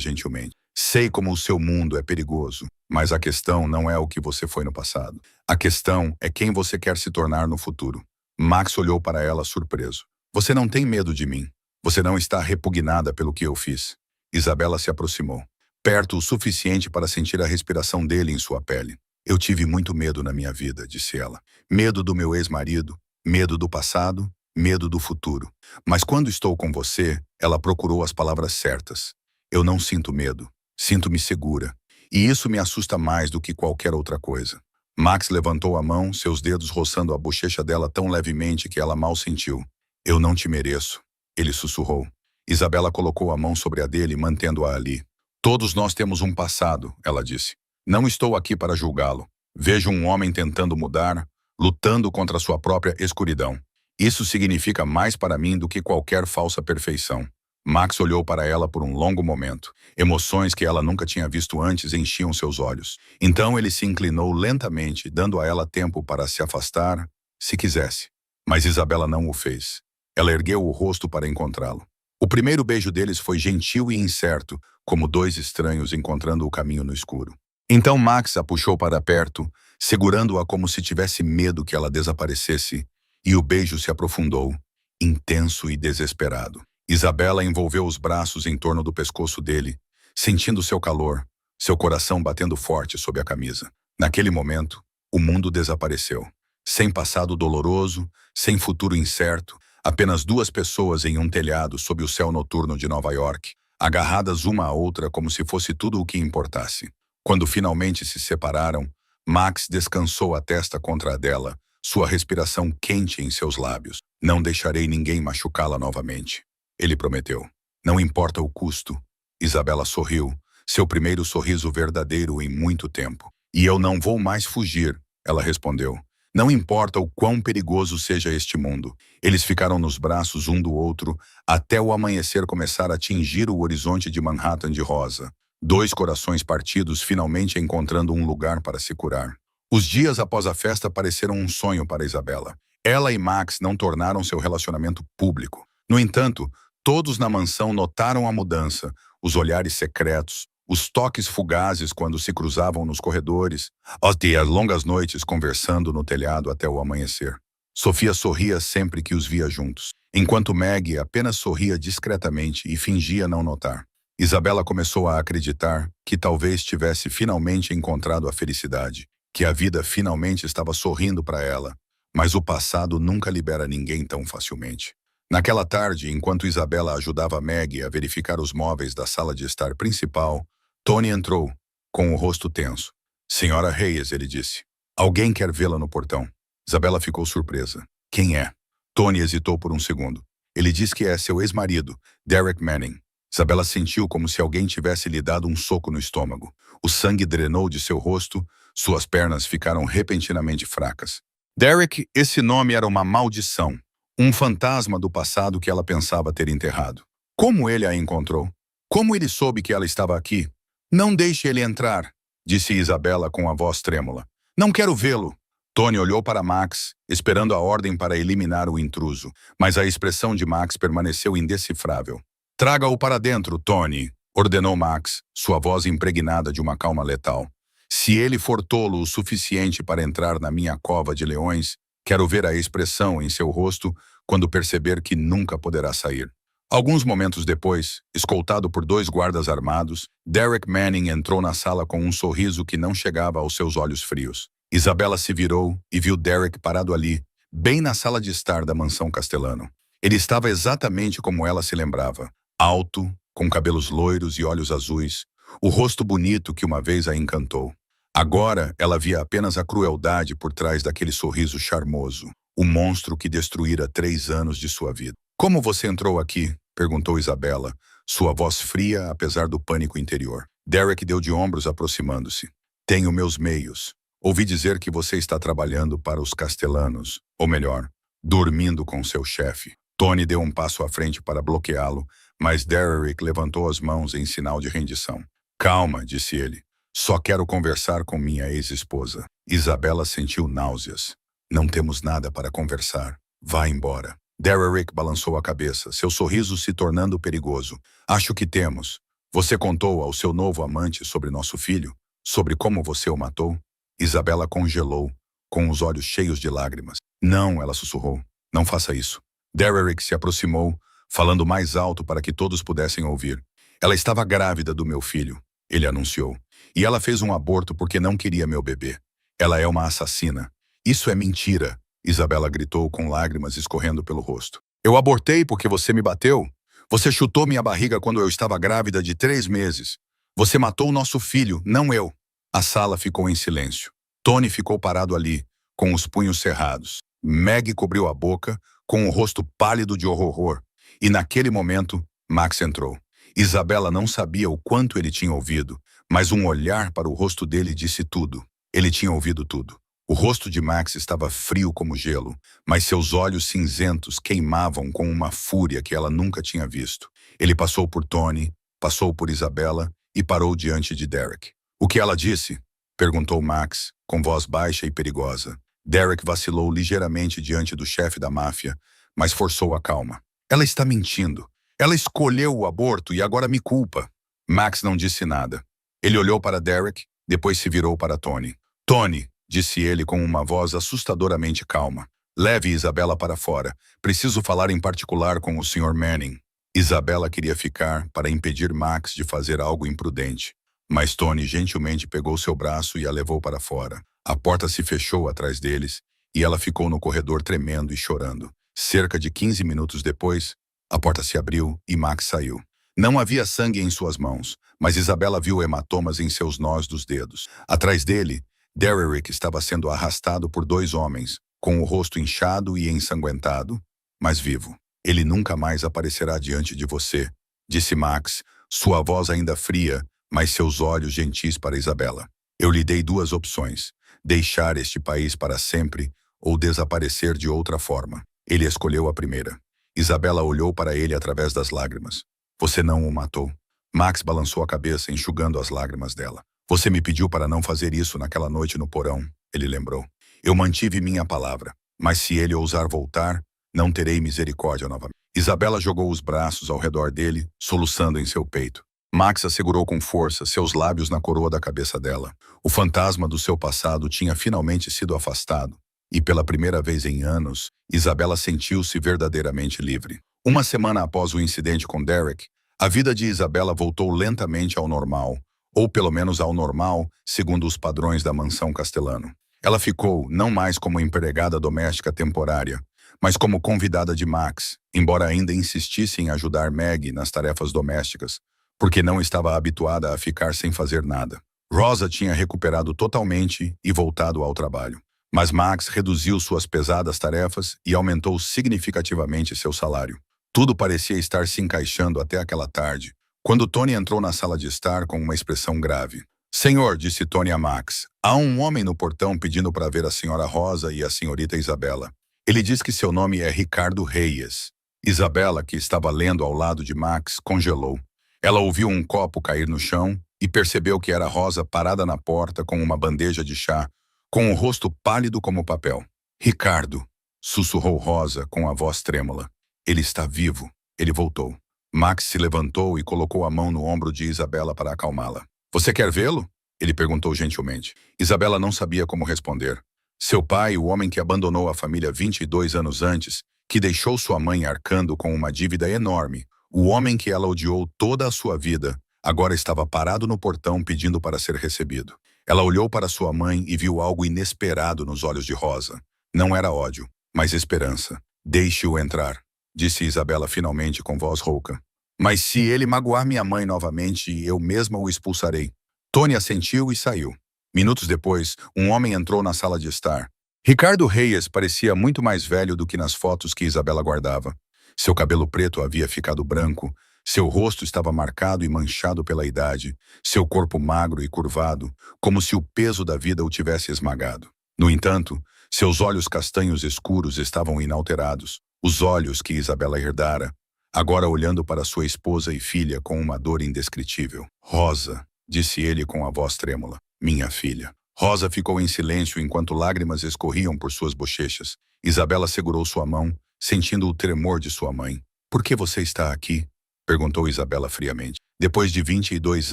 gentilmente. Sei como o seu mundo é perigoso, mas a questão não é o que você foi no passado. A questão é quem você quer se tornar no futuro. Max olhou para ela surpreso. Você não tem medo de mim. Você não está repugnada pelo que eu fiz. Isabela se aproximou. Perto o suficiente para sentir a respiração dele em sua pele. Eu tive muito medo na minha vida, disse ela. Medo do meu ex-marido, medo do passado medo do futuro. Mas quando estou com você, ela procurou as palavras certas. Eu não sinto medo, sinto-me segura. E isso me assusta mais do que qualquer outra coisa. Max levantou a mão, seus dedos roçando a bochecha dela tão levemente que ela mal sentiu. Eu não te mereço, ele sussurrou. Isabela colocou a mão sobre a dele, mantendo-a ali. Todos nós temos um passado, ela disse. Não estou aqui para julgá-lo. Vejo um homem tentando mudar, lutando contra sua própria escuridão. Isso significa mais para mim do que qualquer falsa perfeição. Max olhou para ela por um longo momento. Emoções que ela nunca tinha visto antes enchiam seus olhos. Então ele se inclinou lentamente, dando a ela tempo para se afastar, se quisesse. Mas Isabela não o fez. Ela ergueu o rosto para encontrá-lo. O primeiro beijo deles foi gentil e incerto, como dois estranhos encontrando o caminho no escuro. Então Max a puxou para perto, segurando-a como se tivesse medo que ela desaparecesse, e o beijo se aprofundou, intenso e desesperado. Isabela envolveu os braços em torno do pescoço dele, sentindo seu calor, seu coração batendo forte sob a camisa. Naquele momento, o mundo desapareceu. Sem passado doloroso, sem futuro incerto, apenas duas pessoas em um telhado sob o céu noturno de Nova York, agarradas uma à outra como se fosse tudo o que importasse. Quando finalmente se separaram, Max descansou a testa contra a dela, sua respiração quente em seus lábios. Não deixarei ninguém machucá-la novamente. Ele prometeu. Não importa o custo. Isabela sorriu, seu primeiro sorriso verdadeiro em muito tempo. E eu não vou mais fugir, ela respondeu. Não importa o quão perigoso seja este mundo. Eles ficaram nos braços um do outro até o amanhecer começar a tingir o horizonte de Manhattan de rosa. Dois corações partidos finalmente encontrando um lugar para se curar. Os dias após a festa pareceram um sonho para Isabela. Ela e Max não tornaram seu relacionamento público. No entanto, todos na mansão notaram a mudança, os olhares secretos, os toques fugazes quando se cruzavam nos corredores, as longas noites conversando no telhado até o amanhecer. Sofia sorria sempre que os via juntos, enquanto Maggie apenas sorria discretamente e fingia não notar. Isabela começou a acreditar que talvez tivesse finalmente encontrado a felicidade, que a vida finalmente estava sorrindo para ela, mas o passado nunca libera ninguém tão facilmente. Naquela tarde, enquanto Isabela ajudava Maggie a verificar os móveis da sala de estar principal, Tony entrou, com o rosto tenso. Senhora Reyes, ele disse. Alguém quer vê-la no portão. Isabela ficou surpresa. Quem é? Tony hesitou por um segundo. Ele diz que é seu ex-marido, Derek Manning. Isabela sentiu como se alguém tivesse lhe dado um soco no estômago. O sangue drenou de seu rosto, suas pernas ficaram repentinamente fracas. Derek, esse nome era uma maldição. Um fantasma do passado que ela pensava ter enterrado. Como ele a encontrou? Como ele soube que ela estava aqui? Não deixe ele entrar, disse Isabela com a voz trêmula. Não quero vê-lo. Tony olhou para Max, esperando a ordem para eliminar o intruso, mas a expressão de Max permaneceu indecifrável. Traga-o para dentro, Tony, ordenou Max, sua voz impregnada de uma calma letal. Se ele for tolo o suficiente para entrar na minha cova de leões, quero ver a expressão em seu rosto quando perceber que nunca poderá sair. Alguns momentos depois, escoltado por dois guardas armados, Derek Manning entrou na sala com um sorriso que não chegava aos seus olhos frios. Isabela se virou e viu Derek parado ali, bem na sala de estar da mansão Castellano. Ele estava exatamente como ela se lembrava. Alto, com cabelos loiros e olhos azuis, o rosto bonito que uma vez a encantou. Agora, ela via apenas a crueldade por trás daquele sorriso charmoso, o monstro que destruíra 3 anos de sua vida. Como você entrou aqui? Perguntou Isabela, sua voz fria apesar do pânico interior. Derek deu de ombros aproximando-se. Tenho meus meios. Ouvi dizer que você está trabalhando para os Castellanos, ou melhor, dormindo com seu chefe. Tony deu um passo à frente para bloqueá-lo, mas Derek levantou as mãos em sinal de rendição. Calma, disse ele. Só quero conversar com minha ex-esposa. Isabela sentiu náuseas. Não temos nada para conversar. Vá embora. Derek balançou a cabeça, seu sorriso se tornando perigoso. Acho que temos. Você contou ao seu novo amante sobre nosso filho? Sobre como você o matou? Isabela congelou, com os olhos cheios de lágrimas. Não, ela sussurrou. Não faça isso. Derek se aproximou, falando mais alto para que todos pudessem ouvir. Ela estava grávida do meu filho, ele anunciou. E ela fez um aborto porque não queria meu bebê. Ela é uma assassina. Isso é mentira. Isabela gritou com lágrimas escorrendo pelo rosto. Eu abortei porque você me bateu. Você chutou minha barriga quando eu estava grávida de 3 meses. Você matou nosso filho, não eu. A sala ficou em silêncio. Tony ficou parado ali, com os punhos cerrados. Meg cobriu a boca, com o rosto pálido de horror. E naquele momento, Max entrou. Isabela não sabia o quanto ele tinha ouvido, mas um olhar para o rosto dele disse tudo. Ele tinha ouvido tudo. O rosto de Max estava frio como gelo, mas seus olhos cinzentos queimavam com uma fúria que ela nunca tinha visto. Ele passou por Tony, passou por Isabela e parou diante de Derek. O que ela disse? Perguntou Max, com voz baixa e perigosa. Derek vacilou ligeiramente diante do chefe da máfia, mas forçou a calma. Ela está mentindo. Ela escolheu o aborto e agora me culpa. Max não disse nada. Ele olhou para Derek, depois se virou para Tony. Tony, disse ele com uma voz assustadoramente calma. Leve Isabela para fora. Preciso falar em particular com o Sr. Manning. Isabela queria ficar para impedir Max de fazer algo imprudente. Mas Tony gentilmente pegou seu braço e a levou para fora. A porta se fechou atrás deles e ela ficou no corredor tremendo e chorando. Cerca de 15 minutos depois, a porta se abriu e Max saiu. Não havia sangue em suas mãos, mas Isabela viu hematomas em seus nós dos dedos. Atrás dele, Derek estava sendo arrastado por 2 homens, com o rosto inchado e ensanguentado, mas vivo. Ele nunca mais aparecerá diante de você, disse Max, sua voz ainda fria, mas seus olhos gentis para Isabela. Eu lhe dei 2 opções, deixar este país para sempre ou desaparecer de outra forma. Ele escolheu a primeira. Isabela olhou para ele através das lágrimas. Você não o matou. Max balançou a cabeça, enxugando as lágrimas dela. Você me pediu para não fazer isso naquela noite no porão, ele lembrou. Eu mantive minha palavra, mas se ele ousar voltar, não terei misericórdia novamente. Isabela jogou os braços ao redor dele, soluçando em seu peito. Max a segurou com força, seus lábios na coroa da cabeça dela. O fantasma do seu passado tinha finalmente sido afastado, e pela primeira vez em anos, Isabela sentiu-se verdadeiramente livre. Uma semana após o incidente com Derek, a vida de Isabela voltou lentamente ao normal, ou pelo menos ao normal, segundo os padrões da mansão Castellano. Ela ficou, não mais como empregada doméstica temporária, mas como convidada de Max, embora ainda insistisse em ajudar Meg nas tarefas domésticas, porque não estava habituada a ficar sem fazer nada. Rosa tinha recuperado totalmente e voltado ao trabalho. Mas Max reduziu suas pesadas tarefas e aumentou significativamente seu salário. Tudo parecia estar se encaixando até aquela tarde, quando Tony entrou na sala de estar com uma expressão grave. Senhor, disse Tony a Max, há um homem no portão pedindo para ver a senhora Rosa e a senhorita Isabela. Ele diz que seu nome é Ricardo Reyes. Isabela, que estava lendo ao lado de Max, congelou. Ela ouviu um copo cair no chão e percebeu que era Rosa parada na porta com uma bandeja de chá, com o rosto pálido como papel. Ricardo, sussurrou Rosa com a voz trêmula. Ele está vivo. Ele voltou. Max se levantou e colocou a mão no ombro de Isabela para acalmá-la. Você quer vê-lo? Ele perguntou gentilmente. Isabela não sabia como responder. Seu pai, o homem que abandonou a família 22 anos antes, que deixou sua mãe arcando com uma dívida enorme, o homem que ela odiou toda a sua vida, agora estava parado no portão pedindo para ser recebido. Ela olhou para sua mãe e viu algo inesperado nos olhos de Rosa. Não era ódio, mas esperança. Deixe-o entrar, disse Isabela finalmente com voz rouca. Mas se ele magoar minha mãe novamente, eu mesma o expulsarei. Tony assentiu e saiu. Minutos depois, um homem entrou na sala de estar. Ricardo Reyes parecia muito mais velho do que nas fotos que Isabela guardava. Seu cabelo preto havia ficado branco, seu rosto estava marcado e manchado pela idade, seu corpo magro e curvado, como se o peso da vida o tivesse esmagado. No entanto, seus olhos castanhos escuros estavam inalterados, os olhos que Isabela herdara, agora olhando para sua esposa e filha com uma dor indescritível. Rosa, disse ele com a voz trêmula, minha filha. Rosa ficou em silêncio enquanto lágrimas escorriam por suas bochechas. Isabela segurou sua mão, sentindo o tremor de sua mãe. Por que você está aqui? Perguntou Isabela friamente. Depois de 22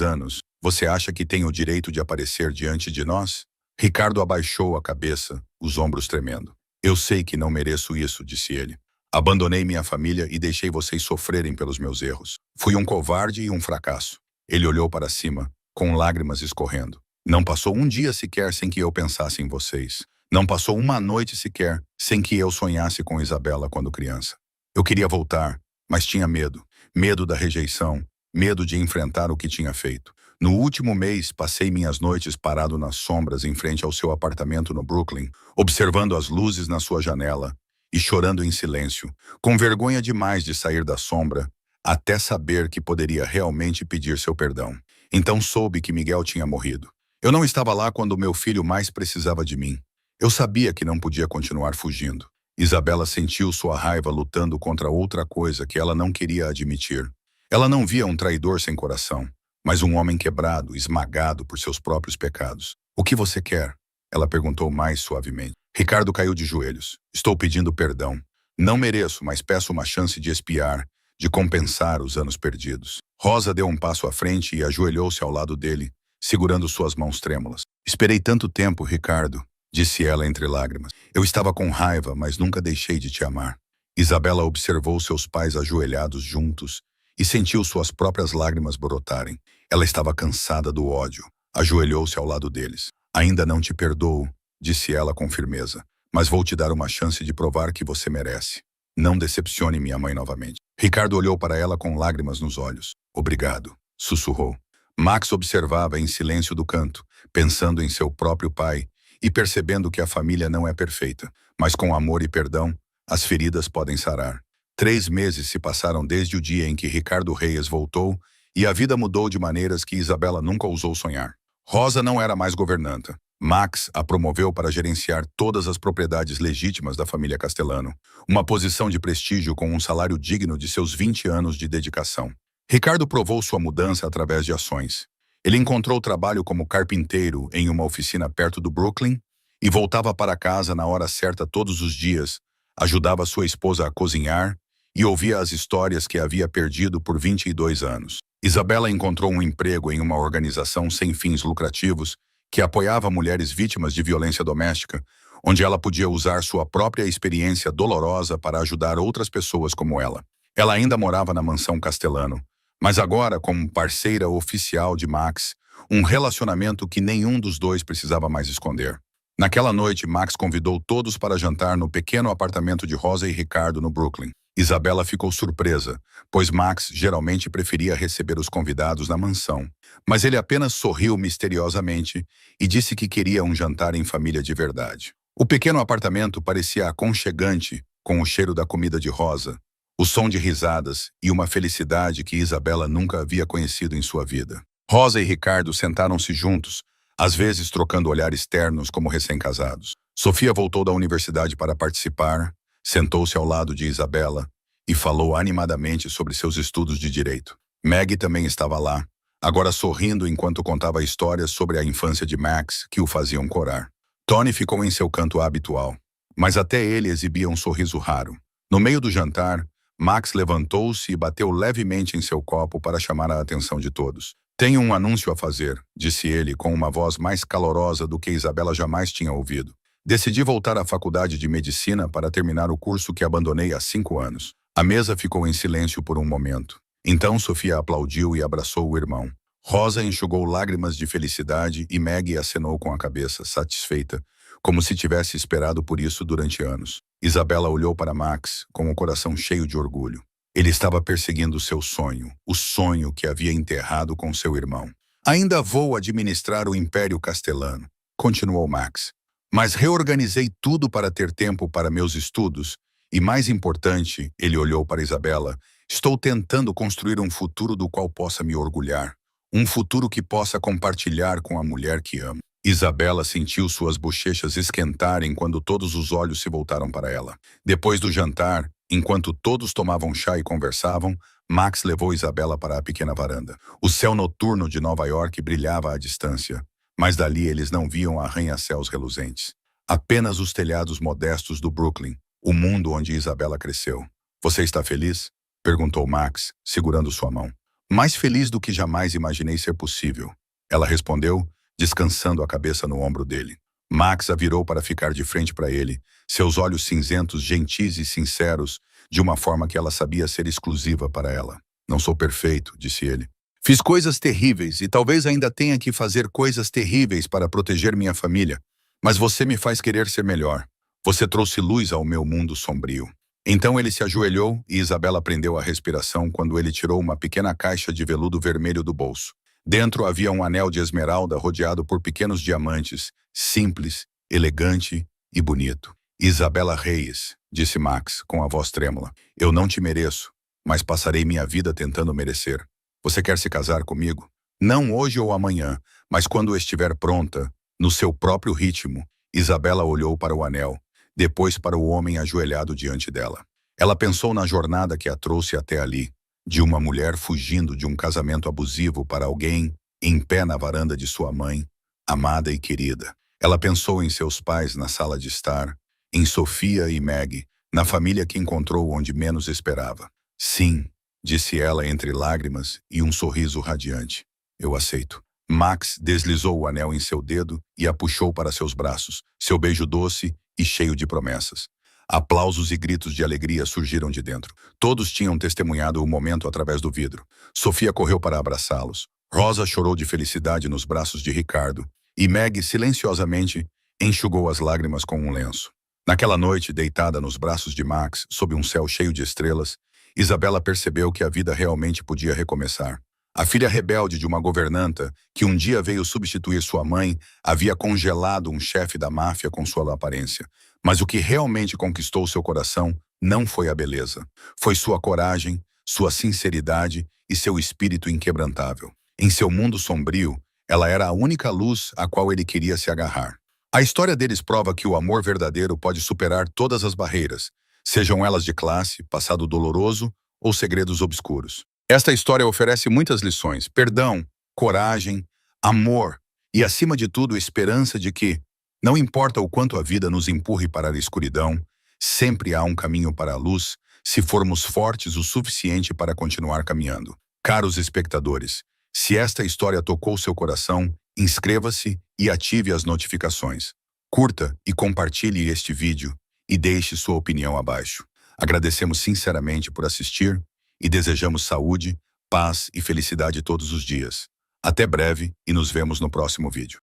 anos, você acha que tem o direito de aparecer diante de nós? Ricardo abaixou a cabeça, os ombros tremendo. Eu sei que não mereço isso, disse ele. Abandonei minha família e deixei vocês sofrerem pelos meus erros. Fui um covarde e um fracasso. Ele olhou para cima, com lágrimas escorrendo. Não passou um dia sequer sem que eu pensasse em vocês. Não passou uma noite sequer sem que eu sonhasse com Isabela quando criança. Eu queria voltar, mas tinha medo. Medo da rejeição, medo de enfrentar o que tinha feito. No último mês, passei minhas noites parado nas sombras em frente ao seu apartamento no Brooklyn, observando as luzes na sua janela e chorando em silêncio, com vergonha demais de sair da sombra, até saber que poderia realmente pedir seu perdão. Então soube que Miguel tinha morrido. Eu não estava lá quando meu filho mais precisava de mim. Eu sabia que não podia continuar fugindo. Isabela sentiu sua raiva lutando contra outra coisa que ela não queria admitir. Ela não via um traidor sem coração, mas um homem quebrado, esmagado por seus próprios pecados. "O que você quer?" Ela perguntou mais suavemente. Ricardo caiu de joelhos. "Estou pedindo perdão. Não mereço, mas peço uma chance de expiar, de compensar os anos perdidos." Rosa deu um passo à frente e ajoelhou-se ao lado dele, segurando suas mãos trêmulas. "Esperei tanto tempo, Ricardo", disse ela entre lágrimas. "Eu estava com raiva, mas nunca deixei de te amar." Isabela observou seus pais ajoelhados juntos e sentiu suas próprias lágrimas brotarem. Ela estava cansada do ódio. Ajoelhou-se ao lado deles. "Ainda não te perdoo", disse ela com firmeza, "mas vou te dar uma chance de provar que você merece. Não decepcione minha mãe novamente." Ricardo olhou para ela com lágrimas nos olhos. "Obrigado", sussurrou. Max observava em silêncio do canto, pensando em seu próprio pai e percebendo que a família não é perfeita, mas com amor e perdão, as feridas podem sarar. 3 meses se passaram desde o dia em que Ricardo Reyes voltou e a vida mudou de maneiras que Isabela nunca ousou sonhar. Rosa não era mais governanta. Max a promoveu para gerenciar todas as propriedades legítimas da família Castellano, uma posição de prestígio com um salário digno de seus 20 anos de dedicação. Ricardo provou sua mudança através de ações. Ele encontrou trabalho como carpinteiro em uma oficina perto do Brooklyn e voltava para casa na hora certa todos os dias, ajudava sua esposa a cozinhar e ouvia as histórias que havia perdido por 22 anos. Isabela encontrou um emprego em uma organização sem fins lucrativos que apoiava mulheres vítimas de violência doméstica, onde ela podia usar sua própria experiência dolorosa para ajudar outras pessoas como ela. Ela ainda morava na mansão Castellano, mas agora como parceira oficial de Max, um relacionamento que nenhum dos dois precisava mais esconder. Naquela noite, Max convidou todos para jantar no pequeno apartamento de Rosa e Ricardo no Brooklyn. Isabela ficou surpresa, pois Max geralmente preferia receber os convidados na mansão, mas ele apenas sorriu misteriosamente e disse que queria um jantar em família de verdade. O pequeno apartamento parecia aconchegante, com o cheiro da comida de Rosa, o som de risadas e uma felicidade que Isabela nunca havia conhecido em sua vida. Rosa e Ricardo sentaram-se juntos, às vezes trocando olhares ternos como recém-casados. Sofia voltou da universidade para participar, sentou-se ao lado de Isabela e falou animadamente sobre seus estudos de direito. Maggie também estava lá, agora sorrindo enquanto contava histórias sobre a infância de Max que o faziam corar. Tony ficou em seu canto habitual, mas até ele exibia um sorriso raro. No meio do jantar, Max levantou-se e bateu levemente em seu copo para chamar a atenção de todos. "Tenho um anúncio a fazer", disse ele com uma voz mais calorosa do que Isabela jamais tinha ouvido. "Decidi voltar à faculdade de medicina para terminar o curso que abandonei há 5 anos." A mesa ficou em silêncio por um momento. Então Sofia aplaudiu e abraçou o irmão. Rosa enxugou lágrimas de felicidade e Maggie acenou com a cabeça, satisfeita, como se tivesse esperado por isso durante anos. Isabela olhou para Max com o coração cheio de orgulho. Ele estava perseguindo seu sonho, o sonho que havia enterrado com seu irmão. "Ainda vou administrar o Império Castellano", continuou Max. "Mas reorganizei tudo para ter tempo para meus estudos e, mais importante", ele olhou para Isabela, "estou tentando construir um futuro do qual possa me orgulhar. Um futuro que possa compartilhar com a mulher que amo." Isabela sentiu suas bochechas esquentarem quando todos os olhos se voltaram para ela. Depois do jantar, enquanto todos tomavam chá e conversavam, Max levou Isabela para a pequena varanda. O céu noturno de Nova York brilhava à distância, mas dali eles não viam arranha-céus reluzentes. Apenas os telhados modestos do Brooklyn, o mundo onde Isabela cresceu. "Você está feliz?", perguntou Max, segurando sua mão. "Mais feliz do que jamais imaginei ser possível", ela respondeu, descansando a cabeça no ombro dele. Max a virou para ficar de frente para ele, seus olhos cinzentos, gentis e sinceros, de uma forma que ela sabia ser exclusiva para ela. "Não sou perfeito", disse ele. "Fiz coisas terríveis e talvez ainda tenha que fazer coisas terríveis para proteger minha família, Mas você me faz querer ser melhor. Você trouxe luz ao meu mundo sombrio. Então ele se ajoelhou e Isabela prendeu a respiração quando ele tirou uma pequena caixa de veludo vermelho do bolso. Dentro havia um anel de esmeralda rodeado por pequenos diamantes, simples, elegante e bonito. Isabela Reyes, disse Max, com a voz trêmula. Eu não te mereço, mas passarei minha vida tentando merecer. Você quer se casar comigo? Não hoje ou amanhã, mas quando estiver pronta, no seu próprio ritmo. Isabela olhou para o anel, depois para o homem ajoelhado diante dela. Ela pensou na jornada que a trouxe até ali, de uma mulher fugindo de um casamento abusivo para alguém em pé na varanda de sua mãe, amada e querida. Ela pensou em seus pais na sala de estar, em Sofia e Meg, na família que encontrou onde menos esperava. Sim, disse ela entre lágrimas e um sorriso radiante. Eu aceito. Max deslizou o anel em seu dedo e a puxou para seus braços, seu beijo doce e cheio de promessas. Aplausos e gritos de alegria surgiram de dentro. Todos tinham testemunhado o momento através do vidro. Sofia correu para abraçá-los. Rosa chorou de felicidade nos braços de Ricardo. E Meg, silenciosamente, enxugou as lágrimas com um lenço. Naquela noite, deitada nos braços de Max, sob um céu cheio de estrelas, Isabela percebeu que a vida realmente podia recomeçar. A filha rebelde de uma governanta, que um dia veio substituir sua mãe, havia congelado um chefe da máfia com sua aparência. Mas o que realmente conquistou seu coração não foi a beleza. Foi sua coragem, sua sinceridade e seu espírito inquebrantável. Em seu mundo sombrio, ela era a única luz a qual ele queria se agarrar. A história deles prova que o amor verdadeiro pode superar todas as barreiras, sejam elas de classe, passado doloroso ou segredos obscuros. Esta história oferece muitas lições: perdão, coragem, amor e, acima de tudo, esperança de que, não importa o quanto a vida nos empurre para a escuridão, sempre há um caminho para a luz se formos fortes o suficiente para continuar caminhando. Caros espectadores, se esta história tocou seu coração, inscreva-se e ative as notificações. Curta e compartilhe este vídeo e deixe sua opinião abaixo. Agradecemos sinceramente por assistir e desejamos saúde, paz e felicidade todos os dias. Até breve e nos vemos no próximo vídeo.